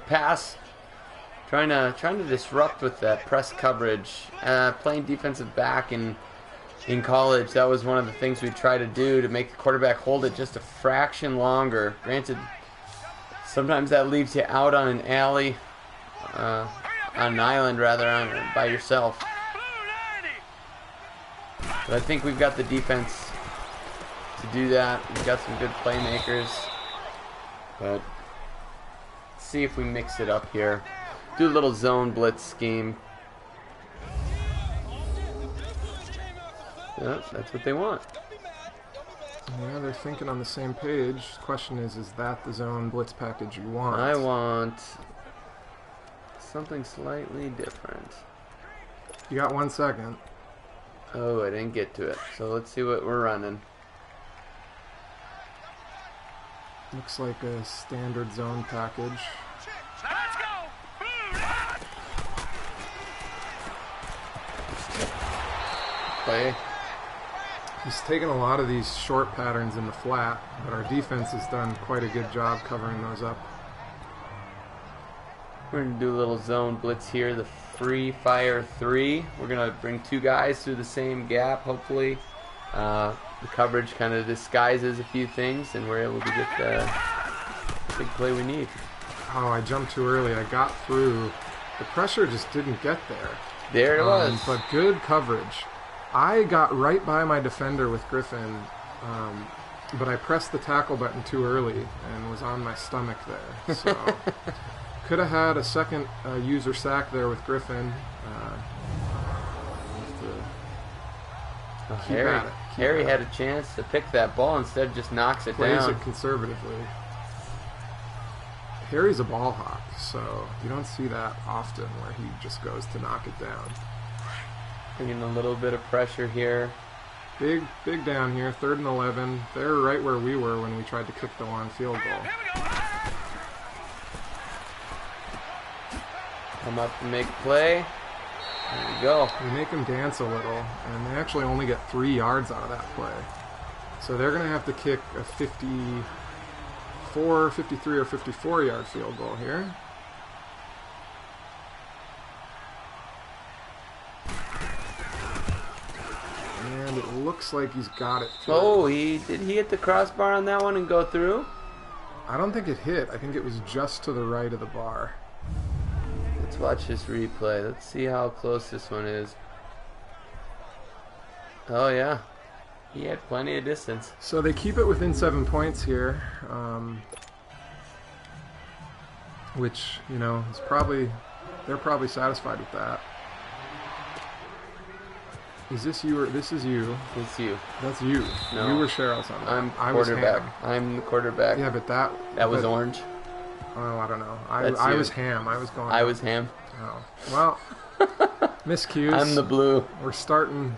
pass. Trying to disrupt with that press coverage. Playing defensive back in college, that was one of the things we tried to do to make the quarterback hold it just a fraction longer. Granted, sometimes that leaves you out on an alley, on an island rather, by yourself. But I think we've got the defense to do that. We've got some good playmakers. But let's see if we mix it up here. Do a little zone blitz scheme. Yeah, that's what they want. Yeah, they're thinking on the same page. The question is that the zone blitz package you want? I want something slightly different. You got 1 second. Oh, I didn't get to it. So let's see what we're running. Looks like a standard zone package. Let's go! Play. He's taken a lot of these short patterns in the flat, but our defense has done quite a good job covering those up. We're going to do a little zone blitz here, the free fire 3. We're going to bring 2 guys through the same gap, hopefully. The coverage kind of disguises a few things, and we're able to get the big play we need. Oh, I jumped too early. I got through. The pressure just didn't get there. There it was. But good coverage. I got right by my defender with Griffin, but I pressed the tackle button too early and was on my stomach there. So could have had a second user sack there with Griffin. Harry had a chance to pick that ball, instead just knocks it Plays down. it conservatively. Harry's a ball hawk, so you don't see that often where he just goes to knock it down. Bringing a little bit of pressure here. Big down here, 3rd and 11. They're right where we were when we tried to kick the long field goal. Come up and make a play. There we go. We make them dance a little, and they actually only get 3 yards out of that play. So they're going to have to kick a 53 or 54-yard field goal here. And it looks like he's got it through. Oh, did he hit the crossbar on that one and go through? I don't think it hit. I think it was just to the right of the bar. Let's watch this replay. Let's see how close this one is. Oh, yeah. He had plenty of distance. So they keep it within 7 points here, which, you know, is they're probably satisfied with that. Is this you or this is you? It's you. That's you. No. You were Cheryl's on that. I was quarterback. Ham. I'm the quarterback. Yeah, but that was orange. Oh, I don't know. That's I you. was ham. I was going. I was ham. Oh, well, miscues. I'm the blue. We're starting.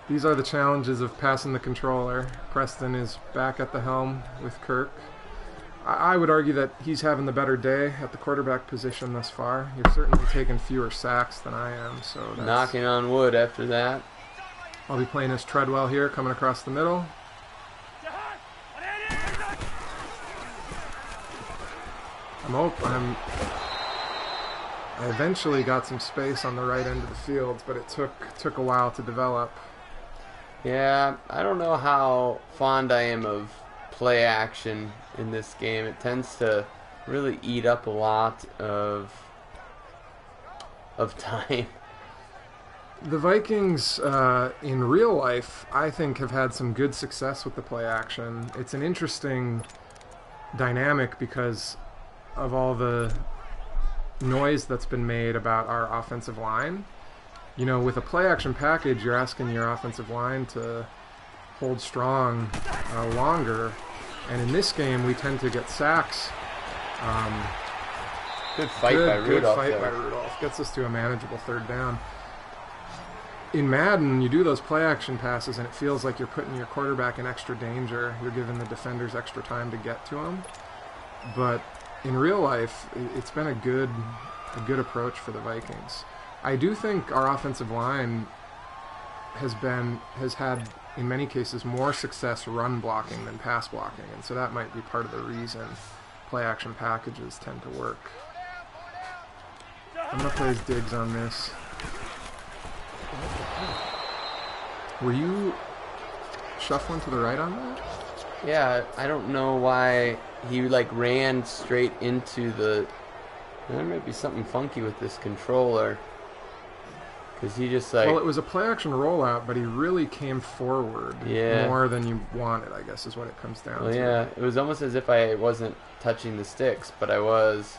These are the challenges of passing the controller. Preston is back at the helm with Kirk. I would argue that he's having the better day at the quarterback position thus far. You've certainly taken fewer sacks than I am, so that's... Knocking on wood after that. I'll be playing as Treadwell here, coming across the middle. I eventually got some space on the right end of the field, but it took a while to develop. Yeah, I don't know how fond I am of play action in this game. It tends to really eat up a lot of time. The Vikings, in real life, I think have had some good success with the play action. It's an interesting dynamic because of all the noise that's been made about our offensive line. You know, with a play action package, you're asking your offensive line to hold strong longer, and in this game we tend to get sacks. Good fight by Rudolph. Good fight by Rudolph. Gets us to a manageable 3rd down. In Madden, you do those play action passes and it feels like you're putting your quarterback in extra danger. You're giving the defenders extra time to get to him. But in real life, it's been a good approach for the Vikings. I do think our offensive line has had, in many cases, more success run blocking than pass blocking, and so that might be part of the reason play action packages tend to work. I'm going to play his digs on this. Were you shuffling to the right on that? Yeah, I don't know why he ran straight into the... There might be something funky with this controller. Because he just Well, it was a play action rollout, but he really came forward more than you wanted, I guess, is what it comes down to. Yeah, it was almost as if I wasn't touching the sticks, but I was.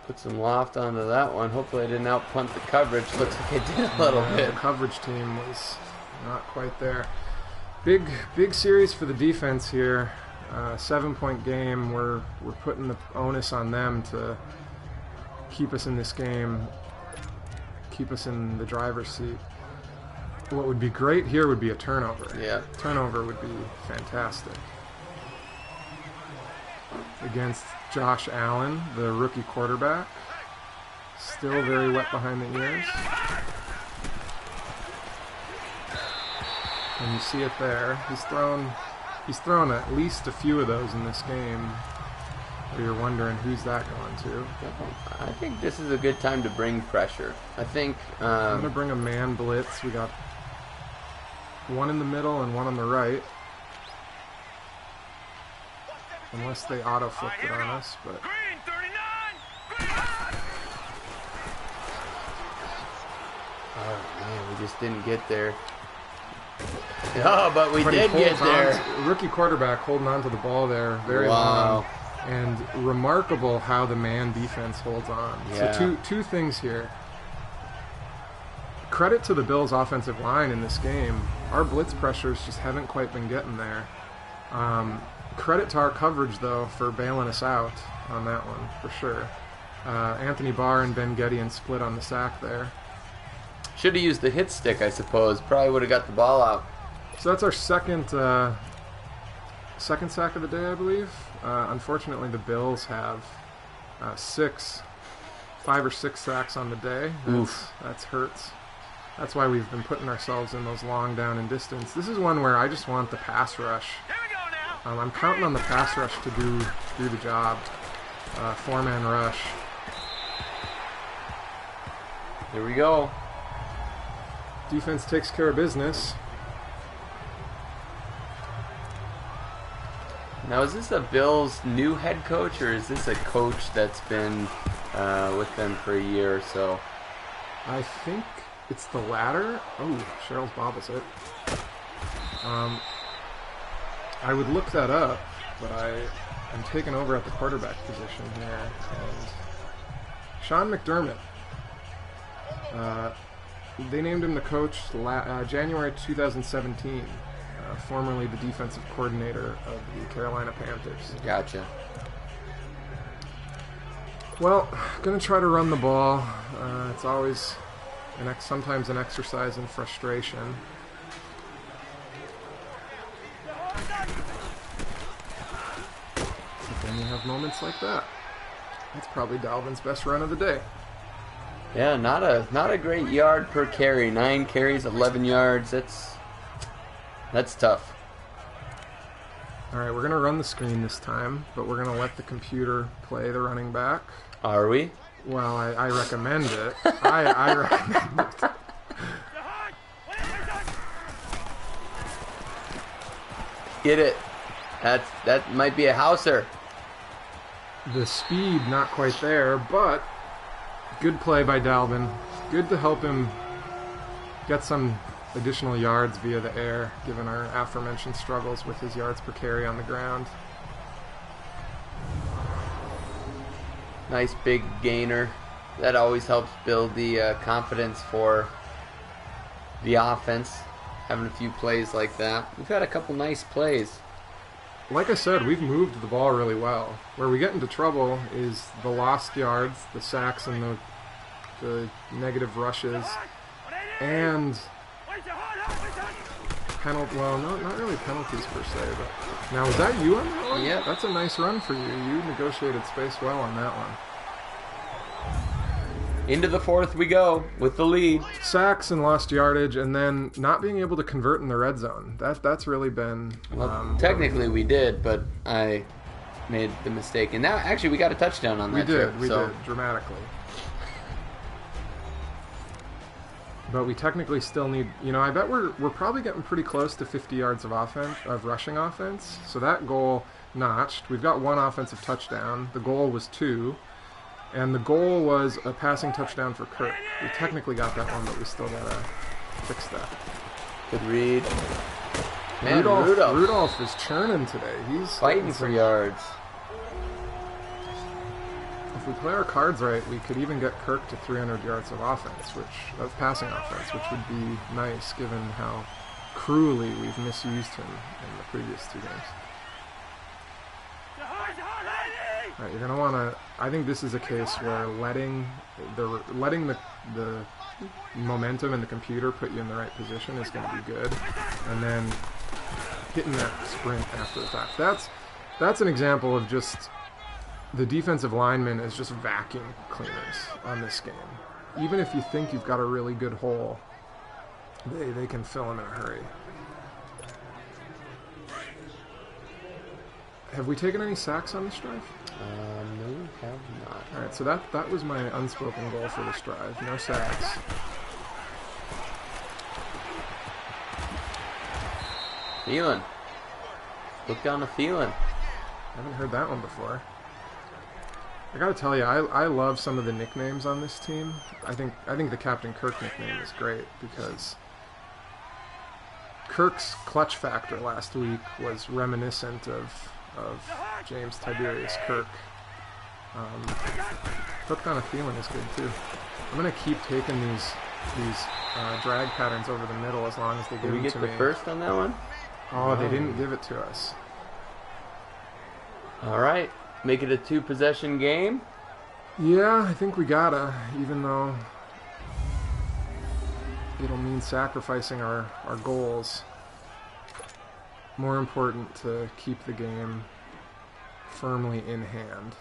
Put some loft onto that one. Hopefully I didn't out-punt the coverage. Looks like I did a little bit. The coverage team was not quite there. Big series for the defense here. 7-point game. We're putting the onus on them to keep us in this game, keep us in the driver's seat. What would be great here would be a turnover. Yeah. Turnover would be fantastic. Against Josh Allen, the rookie quarterback. Still very wet behind the ears. And you see it there. He's thrown at least a few of those in this game. Where you're wondering who's that going to. I think this is a good time to bring pressure. I think I'm gonna bring a man blitz. We got one in the middle and one on the right. Unless they auto-flipped it on us, but... Green 39! Green high! Oh man, we just didn't get there. Oh, but we did get there. Rookie quarterback holding on to the ball there very long. And remarkable how the man defense holds on. Yeah. So two things here. Credit to the Bills' offensive line in this game. Our blitz pressures just haven't quite been getting there. Credit to our coverage, though, for bailing us out on that one, for sure. Anthony Barr and Ben Gedeon split on the sack there. Should have used the hit stick, I suppose. Probably would have got the ball out. So that's our second sack of the day, I believe. Unfortunately, the Bills have 5 or 6 sacks on the day. That hurts. That's why we've been putting ourselves in those long down and distance. This is one where I just want the pass rush. Here we go now! I'm counting on the pass rush to do the job. 4-man rush. Here we go. Defense takes care of business. Now, is this a Bills new head coach, or is this a coach that's been with them for a year or so? I think it's the latter. Oh, Cheryl's bobbles it. I would look that up, but I'm taking over at the quarterback position here. And Sean McDermott. They named him the coach January 2017. Formerly the defensive coordinator of the Carolina Panthers. Gotcha. Well, going to try to run the ball. It's always sometimes an exercise in frustration. But then you have moments like that. That's probably Dalvin's best run of the day. Yeah, not a great yard per carry. 9 carries, 11 yards. That's tough. All right, we're going to run the screen this time, but we're going to let the computer play the running back. Are we? Well, I recommend it. I recommend it. Get it. That might be a houser. The speed not quite there, but good play by Dalvin. Good to help him get some additional yards via the air, given our aforementioned struggles with his yards per carry on the ground. Nice big gainer. That always helps build the confidence for the offense, having a few plays like that. We've had a couple nice plays. Like I said, we've moved the ball really well. Where we get into trouble is the lost yards, the sacks, and the negative rushes, and well, not really penalties per se. But now, was that you on that one? Yeah. That's a nice run for you. You negotiated space well on that one. Into the 4th we go with the lead. Sacks and lost yardage, and then not being able to convert in the red zone. That's really been... Well, technically we did, but I made the mistake. And now, actually, we got a touchdown on that trip. We did, dramatically. But we technically still need... I bet we're probably getting pretty close to 50 yards of rushing offense. So that goal notched. We've got 1 offensive touchdown. The goal was 2. And the goal was a passing touchdown for Kirk. We technically got that one, but we still got to fix that. Good read. Man, Rudolph is churning today. He's fighting for yards. A if we play our cards right, we could even get Kirk to 300 yards of offense, of passing offense, which would be nice given how cruelly we've misused him in the previous 2 games. All right, you're gonna want to. I think this is a case where letting the momentum and the computer put you in the right position is going to be good, and then hitting that sprint after the fact. That's an example of just the defensive lineman is just vacuum cleaners on this game. Even if you think you've got a really good hole, they can fill them in a hurry. Have we taken any sacks on this drive? No, we have not. All right, so that was my unspoken goal for this drive. No sacks. Thielen. Look down to Thielen. I haven't heard that one before. I gotta tell you, I love some of the nicknames on this team. I think the Captain Kirk nickname is great because Kirk's clutch factor last week was reminiscent of James Tiberius Kirk. Hooked on a Thielen is good too. I'm gonna keep taking these drag patterns over the middle as long as they give them to me. Did we get the first on that one? Oh, they didn't give it to us. All right, make it a 2-possession game. Yeah, I think we gotta, even though it'll mean sacrificing our goals. More important to keep the game firmly in hand.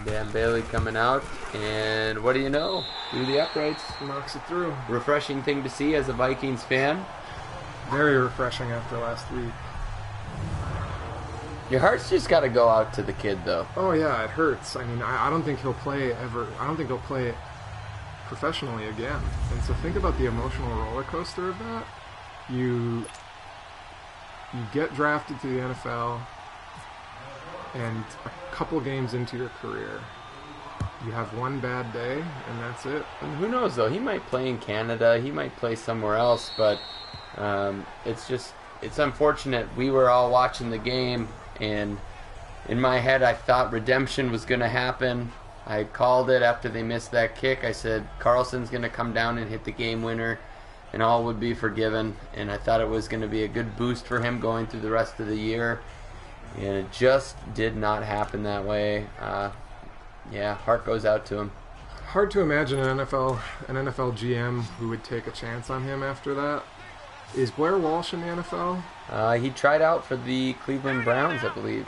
Dan Bailey coming out, and what do you know? Through the uprights. Knocks it through. Refreshing thing to see as a Vikings fan. Very refreshing after last week. Your heart's just got to go out to the kid, though. Oh yeah, it hurts. I mean, I don't think he'll play ever. I don't think he'll play professionally again. And so think about the emotional roller coaster of that. You get drafted to the NFL, and a couple games into your career, you have one bad day, and that's it. And who knows, though? He might play in Canada. He might play somewhere else, but it's unfortunate. We were all watching the game, and in my head, I thought redemption was going to happen. I called it after they missed that kick. I said, Carlson's going to come down and hit the game winner, and all would be forgiven. And I thought it was going to be a good boost for him going through the rest of the year. And it just did not happen that way. Yeah, heart goes out to him. Hard to imagine an NFL GM who would take a chance on him after that. Is Blair Walsh in the NFL? He tried out for the Cleveland Browns, I believe.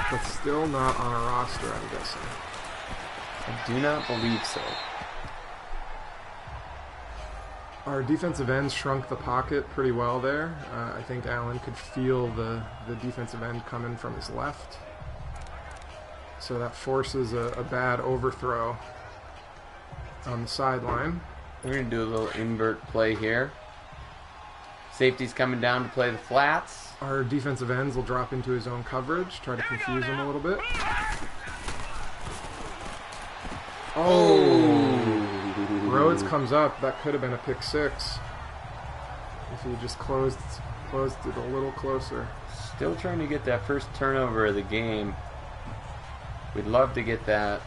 But still not on a roster, I'm guessing. I do not believe so. Our defensive ends shrunk the pocket pretty well there. I think Allen could feel the defensive end coming from his left. So that forces a bad overthrow on the sideline. We're going to do a little invert play here. Safety's coming down to play the flats. Our defensive ends will drop into his own coverage, try to confuse him a little bit. Oh! Rhodes comes up. That could have been a pick six if he just closed it a little closer. Still trying to get that first turnover of the game. We'd love to get that.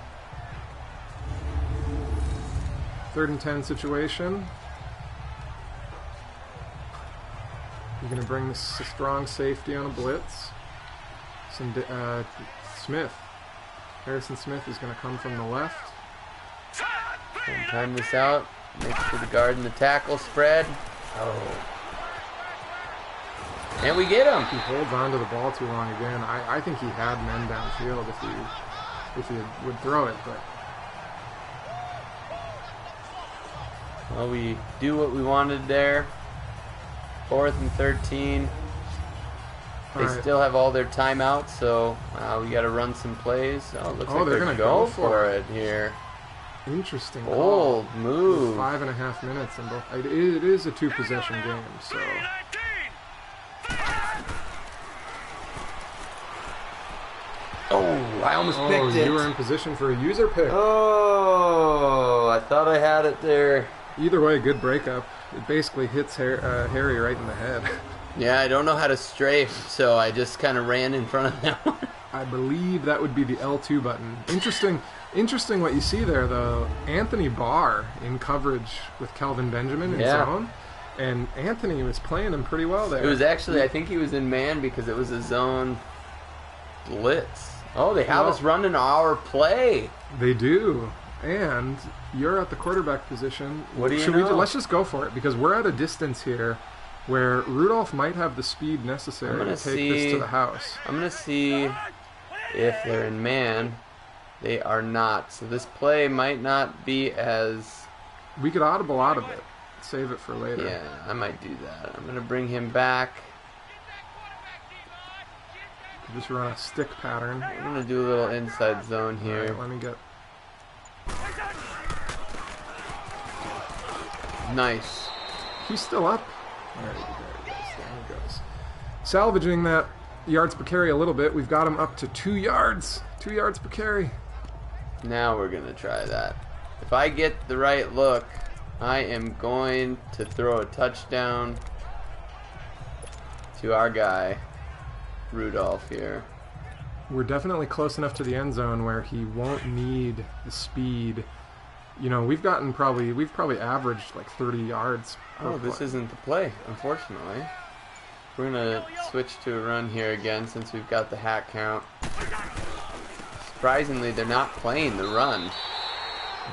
3rd and 10 situation. You're going to bring this strong safety on a blitz. Harrison Smith is going to come from the left. And time this out. Make it to the guard and the tackle spread. Oh. And we get him. He holds on to the ball too long again. I think he had men downfield if he would throw it, but well, we do what we wanted there. 4th and 13. They still have all their timeouts, so we got to run some plays. Oh, looks like they're going to go for it here. Interesting. Bold move. 5.5 minutes, and both. It is a 2-possession game, so. Oh, I almost picked it. You were in position for a user pick. Oh, I thought I had it there. Either way, good breakup. It basically hits Harry right in the head. Yeah, I don't know how to strafe, so I just kind of ran in front of that one. I believe that would be the L2 button. Interesting what you see there, though. Anthony Barr in coverage with Kelvin Benjamin in zone. And Anthony was playing him pretty well there. It was actually, I think he was in man because it was a zone blitz. Oh, they have us running our play. They do. And you're at the quarterback position. What do you know? Let's just go for it, because we're at a distance here where Rudolph might have the speed necessary to take this to the house. I'm going to see if they're in man. They are not. So this play might not be as... We could audible out of it. Save it for later. Yeah, I might do that. I'm going to bring him back. Just run a stick pattern. I'm going to do a little inside zone here. Right, let me get... Nice. He's still up. There he goes. Salvaging that yards per carry a little bit. We've got him up to 2 yards. 2 yards per carry. Now we're going to try that. If I get the right look, I am going to throw a touchdown to our guy, Rudolph here. We're definitely close enough to the end zone where he won't need the speed. You know, we've probably averaged like 30 yards. Oh, this isn't the play, unfortunately. We're going to switch to a run here again since we've got the hat count. Surprisingly, they're not playing the run.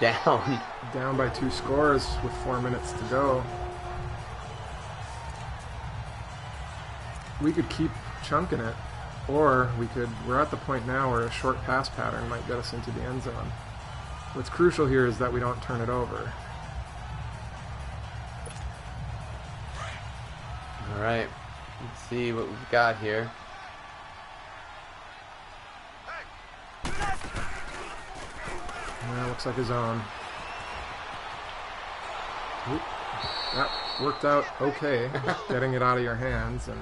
Down by 2 scores with 4 minutes to go. We could keep chunking it, or we're at the point now where a short pass pattern might get us into the end zone. What's crucial here is that we don't turn it over. Alright, let's see what we've got here. Yeah, looks like a zone. Oop. That worked out okay, getting it out of your hands. And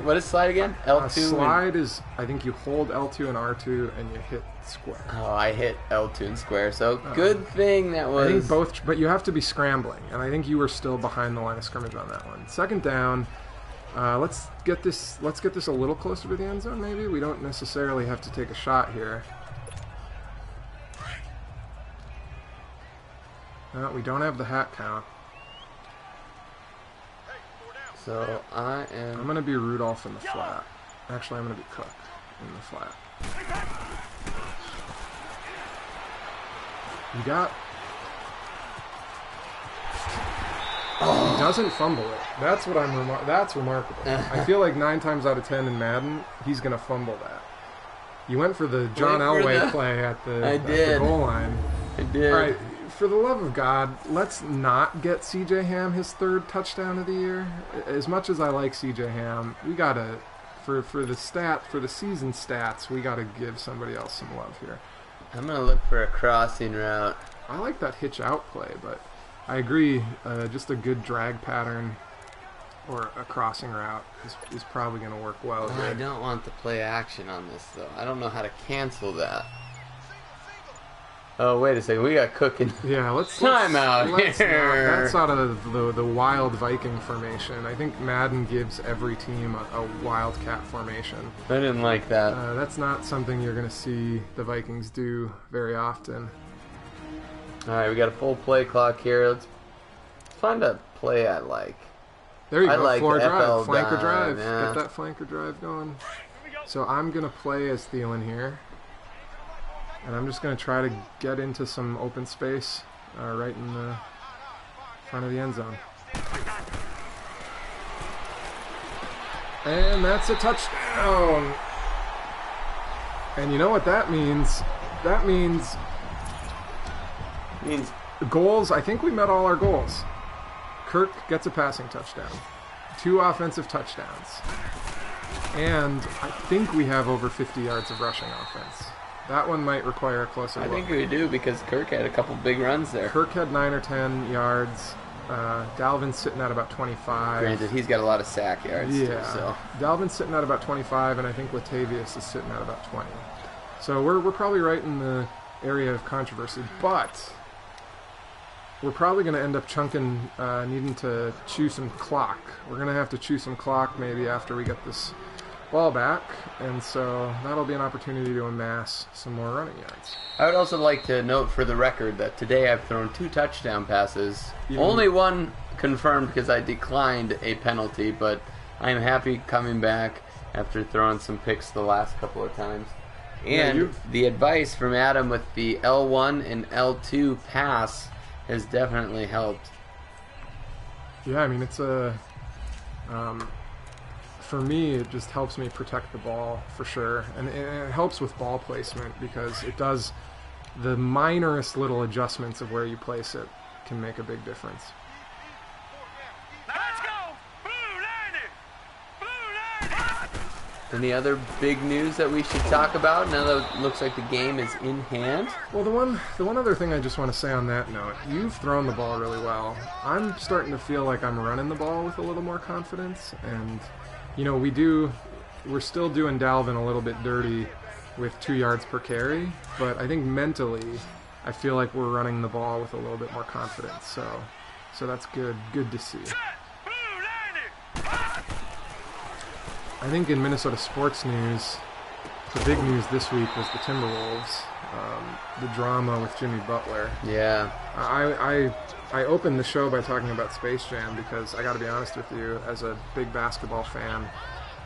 what is slide again? L2? Slide is, I think you hold L2 and R2 and you hit square. Oh, I hit L2 and square, so good thing that was... I think both, but you have to be scrambling, and I think you were still behind the line of scrimmage on that one. Second down, let's get this a little closer to the end zone, maybe? We don't necessarily have to take a shot here. We don't have the hat count. So I'm going to be Rudolph in the flat. Actually, I'm going to be Cook in the flat. You got... Oh. He doesn't fumble it. That's what that's remarkable. I feel like 9 times out of 10 in Madden, he's going to fumble that. You went for the John Elway play at the goal line. I did. All right. For the love of God, let's not get C.J. Ham his 3rd touchdown of the year. As much as I like C.J. Ham, we gotta, for the season stats, we gotta give somebody else some love here. I'm gonna look for a crossing route. I like that hitch out play, but I agree. Just a good drag pattern or a crossing route is probably gonna work well. I don't want the play action on this though. I don't know how to cancel that. Oh, wait a second. We got cooking. Yeah, let's time out here. That's out of the wild Viking formation. I think Madden gives every team a wildcat formation. I didn't like that. That's not something you're going to see the Vikings do very often. All right, we got a full play clock here. Let's find a play I like. There you go. Like floor drive, flanker dime, drive. Yeah. Get that flanker drive going. So I'm going to play as Thielen here. And I'm just going to try to get into some open space right in the front of the end zone. And that's a touchdown. And you know what that means? That means goals. I think we met all our goals. Kirk gets a passing touchdown. 2 offensive touchdowns. And I think we have over 50 yards of rushing offense. That one might require a closer look. I think we do because Kirk had a couple big runs there. Kirk had 9 or 10 yards. Dalvin's sitting at about 25. Granted, he's got a lot of sack yards too. So Dalvin's sitting at about 25, and I think Latavius is sitting at about 20. So we're probably right in the area of controversy, but we're probably going to end up chunking, needing to chew some clock. We're going to have to chew some clock maybe after we get this ball back, and so that'll be an opportunity to amass some more running yards. I would also like to note for the record that today I've thrown 2 touchdown passes. Even- Only one confirmed because I declined a penalty, but I'm happy coming back after throwing some picks the last couple of times. And the advice from Adam with the L1 and L2 pass has definitely helped. Yeah, I mean, it's a... for me, it just helps me protect the ball, for sure. And it helps with ball placement because it does... The minorest little adjustments of where you place it can make a big difference. Let's go! Blue 90! Blue 90! Any other big news that we should talk about now that it looks like the game is in hand? Well, the one other thing I just want to say on that note, you've thrown the ball really well. I'm starting to feel like I'm running the ball with a little more confidence, and you know, we're still doing Dalvin a little bit dirty with 2 yards per carry, but I think mentally I feel like we're running the ball with a little bit more confidence, so that's good to see. Blue 90! I think in Minnesota sports news, the big news this week was the Timberwolves, the drama with Jimmy Butler. Yeah. I opened the show by talking about Space Jam because I got to be honest with you, as a big basketball fan,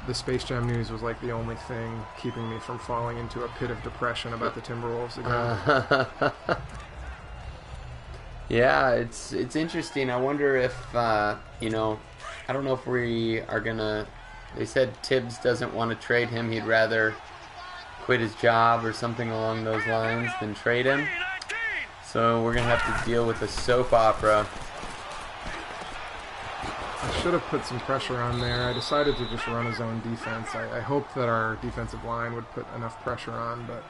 the Space Jam news was like the only thing keeping me from falling into a pit of depression about the Timberwolves again. Yeah, it's interesting. I wonder if, I don't know if we are going to... They said Tibbs doesn't want to trade him. He'd rather quit his job or something along those lines than trade him. So we're going to have to deal with a soap opera. I should have put some pressure on there. I decided to just run his own defense. I hoped that our defensive line would put enough pressure on, but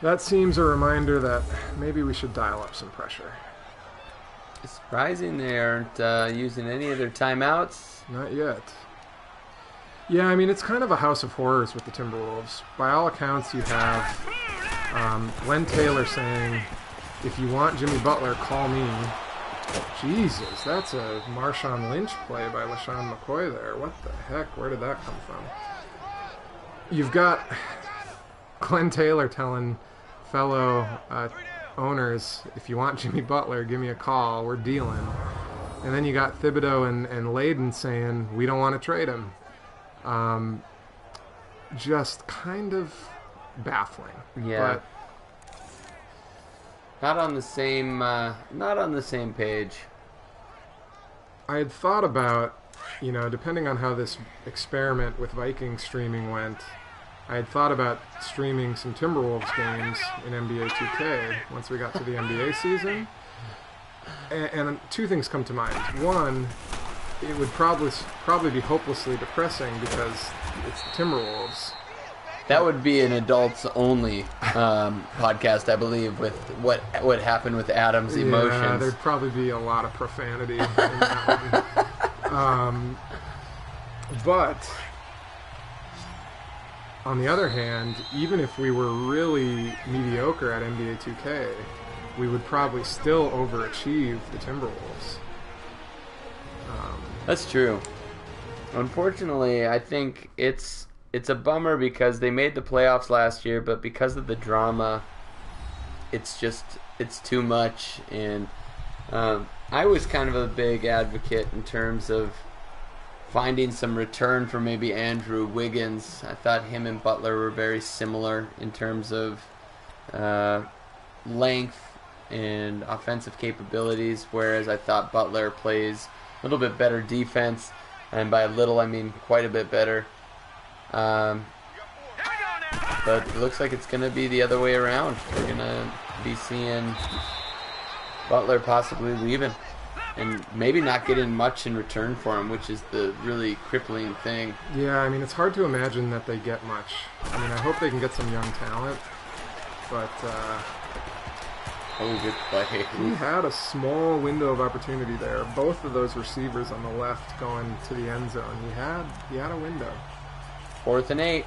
that seems a reminder that maybe we should dial up some pressure. It's surprising they aren't using any of their timeouts. Not yet. Yeah, I mean, it's kind of a house of horrors with the Timberwolves. By all accounts, you have Len Taylor saying, if you want Jimmy Butler, call me. Jesus, that's a Marshawn Lynch play by LaShawn McCoy there. What the heck? Where did that come from? You've got Glenn Taylor telling fellow owners, if you want Jimmy Butler, give me a call. We're dealing. And then you got Thibodeau and Layden saying, we don't want to trade him. Just kind of baffling. Yeah. But not on the same page. I had thought about, depending on how this experiment with Viking streaming went, I had thought about streaming some Timberwolves games in NBA 2K once we got to the NBA season. And 2 things come to mind. One, it would probably be hopelessly depressing because it's the Timberwolves. That would be an adults-only podcast, I believe, with what happened with Adam's emotions. Yeah, there'd probably be a lot of profanity in that one. But on the other hand, even if we were really mediocre at NBA 2K, we would probably still overachieve the Timberwolves. That's true. Unfortunately, I think it's a bummer because they made the playoffs last year, but because of the drama, it's too much. And I was kind of a big advocate in terms of finding some return for maybe Andrew Wiggins. I thought him and Butler were very similar in terms of length and offensive capabilities, whereas I thought Butler plays a little bit better defense, and by little I mean quite a bit better. But it looks like it's going to be the other way around. We're going to be seeing Butler possibly leaving and maybe not getting much in return for him, which is the really crippling thing. Yeah, I mean, it's hard to imagine that they get much. I mean, I hope they can get some young talent, but Oh, good play. he had a small window of opportunity there. Both of those receivers on the left going to the end zone. He had a window. 4th and 8.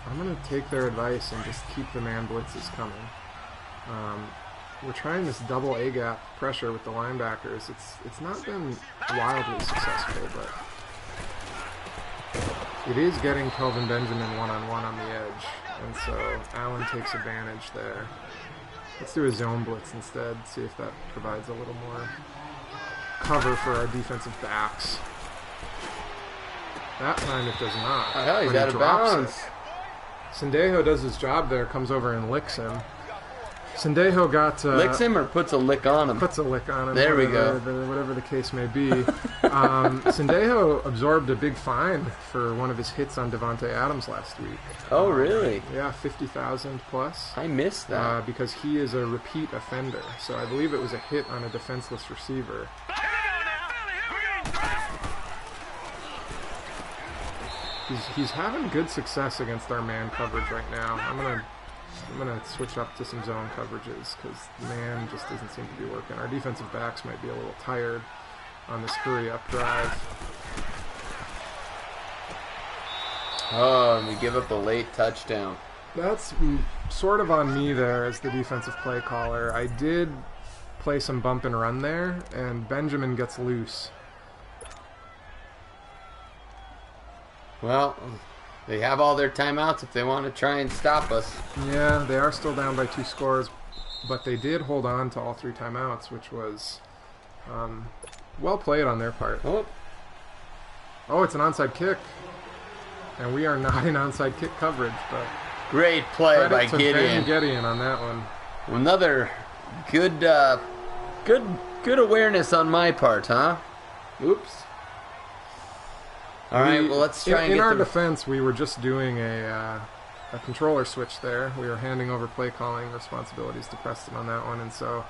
I'm going to take their advice and just keep the man blitzes coming. We're trying this double A-gap pressure with the linebackers. It's not been wildly successful, but it is getting Kelvin Benjamin one-on-one on the edge, and so Allen takes advantage there. Let's do a zone blitz instead, see if that provides a little more cover for our defensive backs. That time it does not. Oh, hell, he's but he out of drops bounds. it. Sendejo does his job there, comes over and licks him. Sendejo got... Licks him or puts a lick on him? Puts a lick on him. There we go. Whatever the case may be. Sendejo absorbed a big fine for one of his hits on Devontae Adams last week. Oh, really? Yeah, 50,000 plus. I missed that. Because he is a repeat offender. So I believe it was a hit on a defenseless receiver. He's having good success against our man coverage right now. I'm gonna switch up to some zone coverages because man just doesn't seem to be working. Our defensive backs might be a little tired on this hurry up drive. Oh, and we give up a late touchdown. That's sort of on me there as the defensive play caller. I did play some bump and run there, and Benjamin gets loose. Well, they have all their timeouts if they want to try and stop us. Yeah, they are still down by 2 scores, but they did hold on to all 3 timeouts, which was well played on their part. Oh, it's an onside kick, and we are not in onside kick coverage, but great play by to Gideon. Ben Gideon on that one. Another good awareness on my part, huh? Oops. All right, well, let's try and in get our the... defense, we were just doing a controller switch there. We were handing over play calling responsibilities to Preston on that one, and so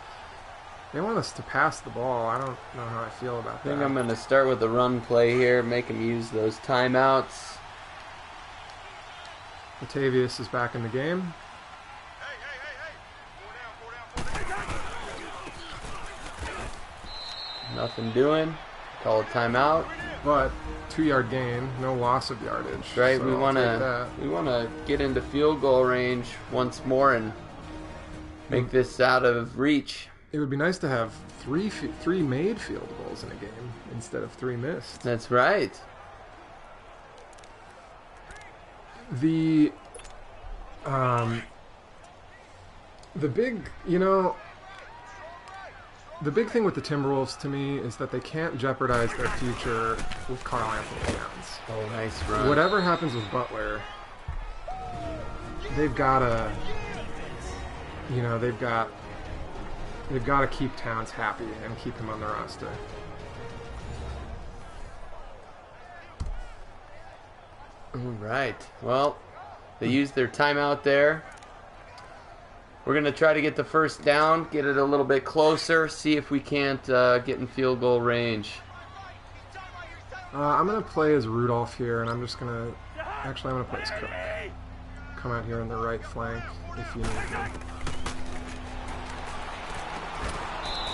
they want us to pass the ball. I don't know how I feel about that. I think I'm going to start with the run play here, make him use those timeouts. Latavius is back in the game. Nothing doing. Call a timeout. But 2-yard gain, no loss of yardage. Right, so we I'll want take to get into field goal range once more and make this out of reach. It would be nice to have three made field goals in a game instead of 3 missed. That's right. The big, the big thing with the Timberwolves to me is that they can't jeopardize their future with Karl Anthony Towns. Oh, nice run. Whatever happens with Butler, they've got to, they've got to keep Towns happy and keep him on the roster. All right. Well, they used their timeout there. We're going to try to get the first down, get it a little bit closer, see if we can't get in field goal range. I'm going to play as Rudolph here, and I'm just going to... Actually, I'm going to play as Cook. Come out here on the right flank if you need me.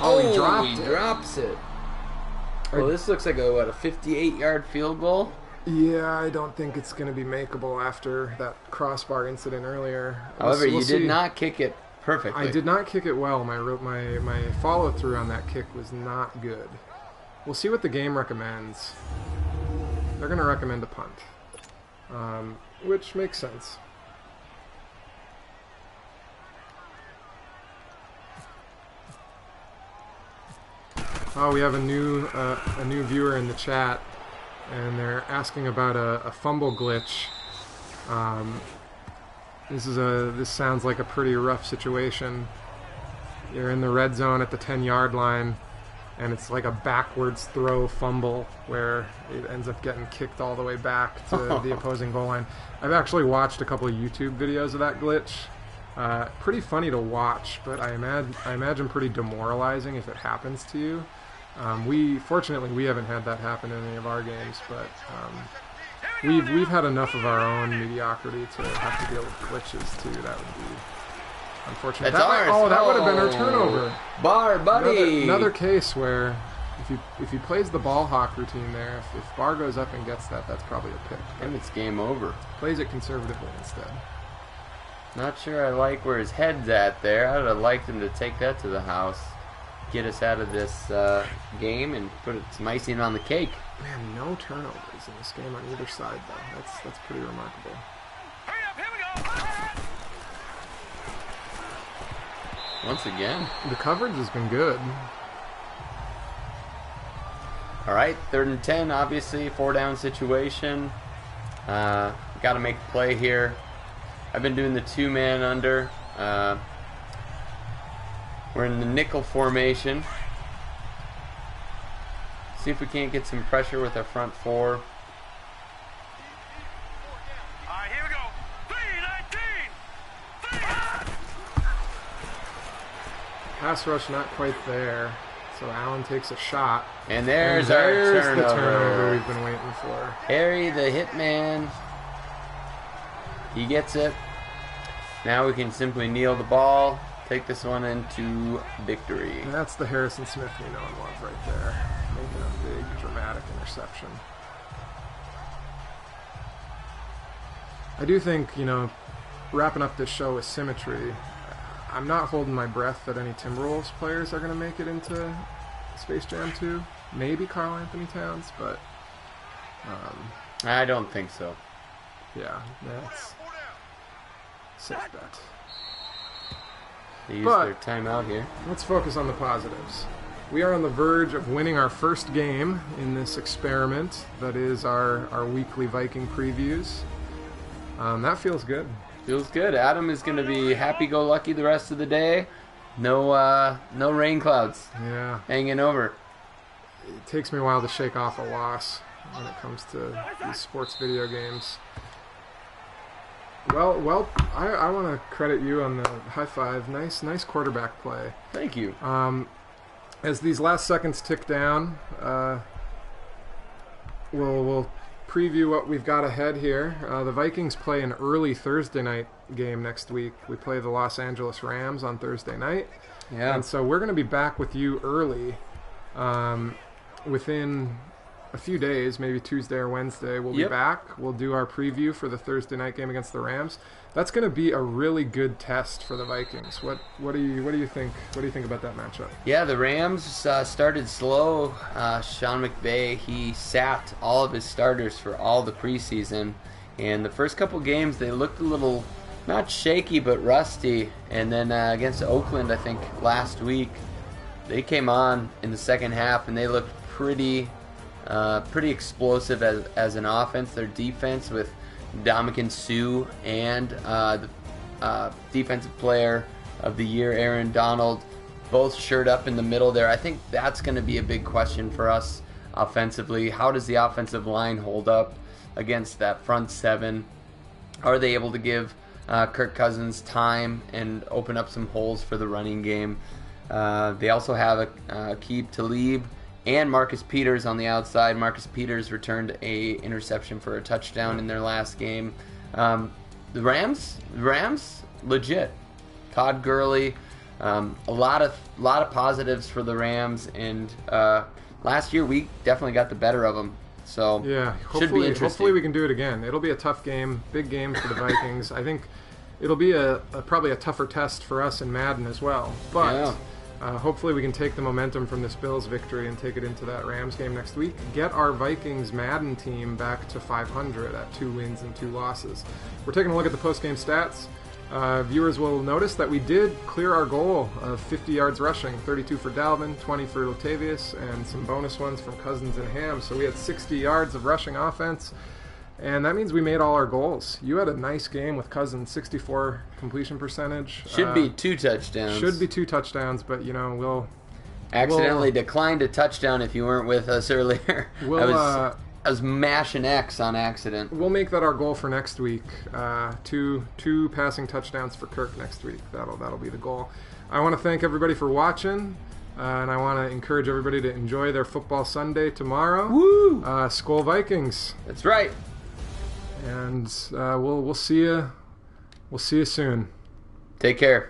Oh, he dropped it. Drops it. Well, this looks like a 58-yard field goal. Yeah, I don't think it's going to be makeable after that crossbar incident earlier. However, you did not kick it perfectly. I did not kick it well. My follow-through on that kick was not good. We'll see what the game recommends. They're going to recommend a punt, which makes sense. Oh, we have a new viewer in the chat. And they're asking about a fumble glitch. This sounds like a pretty rough situation. You're in the red zone at the 10-yard line, and it's like a backwards throw fumble where it ends up getting kicked all the way back to the opposing goal line. I've actually watched a couple of YouTube videos of that glitch. Pretty funny to watch, but I imagine pretty demoralizing if it happens to you. Fortunately we haven't had that happen in any of our games, but we've had enough of our own mediocrity to have to deal with glitches too. That would be unfortunate. That's ours. That would have been our turnover. Bar, buddy. Another case where if he plays the ball hawk routine there, if Barr goes up and gets that, that's probably a pick. And it's game over. Plays it conservatively instead. Not sure I like where his head's at there. I would have liked him to take that to the house. get us out of this game and put some icing on the cake. Man, no turnovers in this game on either side, though. That's pretty remarkable. Hurry up, here we go. Once again. The coverage has been good. All right, 3rd and 10, obviously, 4-down situation. Got to make a play here. I've been doing the 2-man under. We're in the nickel formation. See if we can't get some pressure with our front 4. All right, here we go. 3-19. Pass rush not quite there. So Allen takes a shot. And there's the our turnover we've been waiting for. Harry, the hitman. He gets it. Now we can simply kneel the ball, take this one into victory. And that's the Harrison Smith we know and love right there. Making a big, dramatic interception. I do think, wrapping up this show with symmetry, I'm not holding my breath that any Timberwolves players are going to make it into Space Jam 2. Maybe Karl Anthony Towns, but I don't think so. yeah, that's safe bet. They use But- their timeout here. Let's focus on the positives. We are on the verge of winning our first game in this experiment that is our weekly Viking previews. That feels good. Feels good. Adam is going to be happy-go-lucky the rest of the day. No rain clouds Yeah, hanging over. it takes me a while to shake off a loss when it comes to these sports video games. Well, I want to credit you on the high five. Nice quarterback play. Thank you. As these last seconds tick down, we'll preview what we've got ahead here. The Vikings play an early Thursday night game next week. We play the Los Angeles Rams on Thursday night. Yeah. And so we're going to be back with you early. Within a few days, maybe Tuesday or Wednesday, we'll be Yep. back. We'll do our preview for the Thursday night game against the Rams. That's going to be a really good test for the Vikings. What do you think? What do you think about that matchup? Yeah, the Rams started slow. Sean McVay, he sat all of his starters for all the preseason. And the first couple games, they looked a little, not shaky, but rusty. And then against Oakland, I think, last week, they came on in the second half, and they looked pretty explosive as an offense. Their defense with Ndamukong Suh and the defensive player of the year, Aaron Donald, both shored up in the middle there. I think that's going to be a big question for us offensively. How does the offensive line hold up against that front 7? Are they able to give Kirk Cousins time and open up some holes for the running game? They also have Aqib Talib and Marcus Peters on the outside. Marcus Peters returned a interception for a touchdown in their last game. The Rams, legit. Todd Gurley, a lot of positives for the Rams, and last year we definitely got the better of them. So Yeah, should be interesting. hopefully we can do it again. It'll be a tough game, big game for the Vikings. I think it'll be probably a tougher test for us in Madden as well. But Yeah. hopefully we can take the momentum from this Bills victory and take it into that Rams game next week. Get our Vikings Madden team back to 500 at 2 wins and 2 losses. We're taking a look at the post-game stats. Viewers will notice that we did clear our goal of 50 yards rushing, 32 for Dalvin, 20 for Latavius, and some bonus ones from Cousins and Ham. So we had 60 yards of rushing offense, and that means we made all our goals. You had a nice game with Cousins, 64 completion percentage. Should be 2 touchdowns. Should be 2 touchdowns, but we'll Accidentally declined a touchdown if you weren't with us earlier. I was mashing X on accident. We'll make that our goal for next week. Two passing touchdowns for Kirk next week. That'll be the goal. I want to thank everybody for watching, and I want to encourage everybody to enjoy their football Sunday tomorrow. Woo! Skol Vikings, That's right. and we'll see you. We'll see you soon. Take care.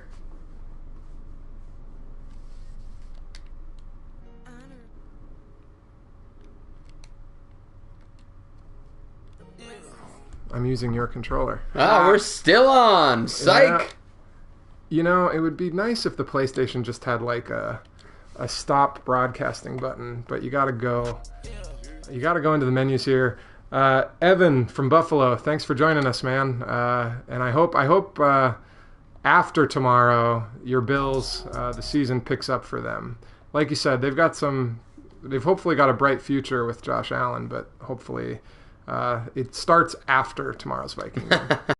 I'm using your controller. We're still on. Psych. It would be nice if the PlayStation just had like a a stop broadcasting button, but you got to go. You got to go into the menus here. Evan from Buffalo, thanks for joining us, man. And I hope after tomorrow, your Bills, the season picks up for them. Like you said, they've hopefully got a bright future with Josh Allen, but hopefully it starts after tomorrow's Viking game.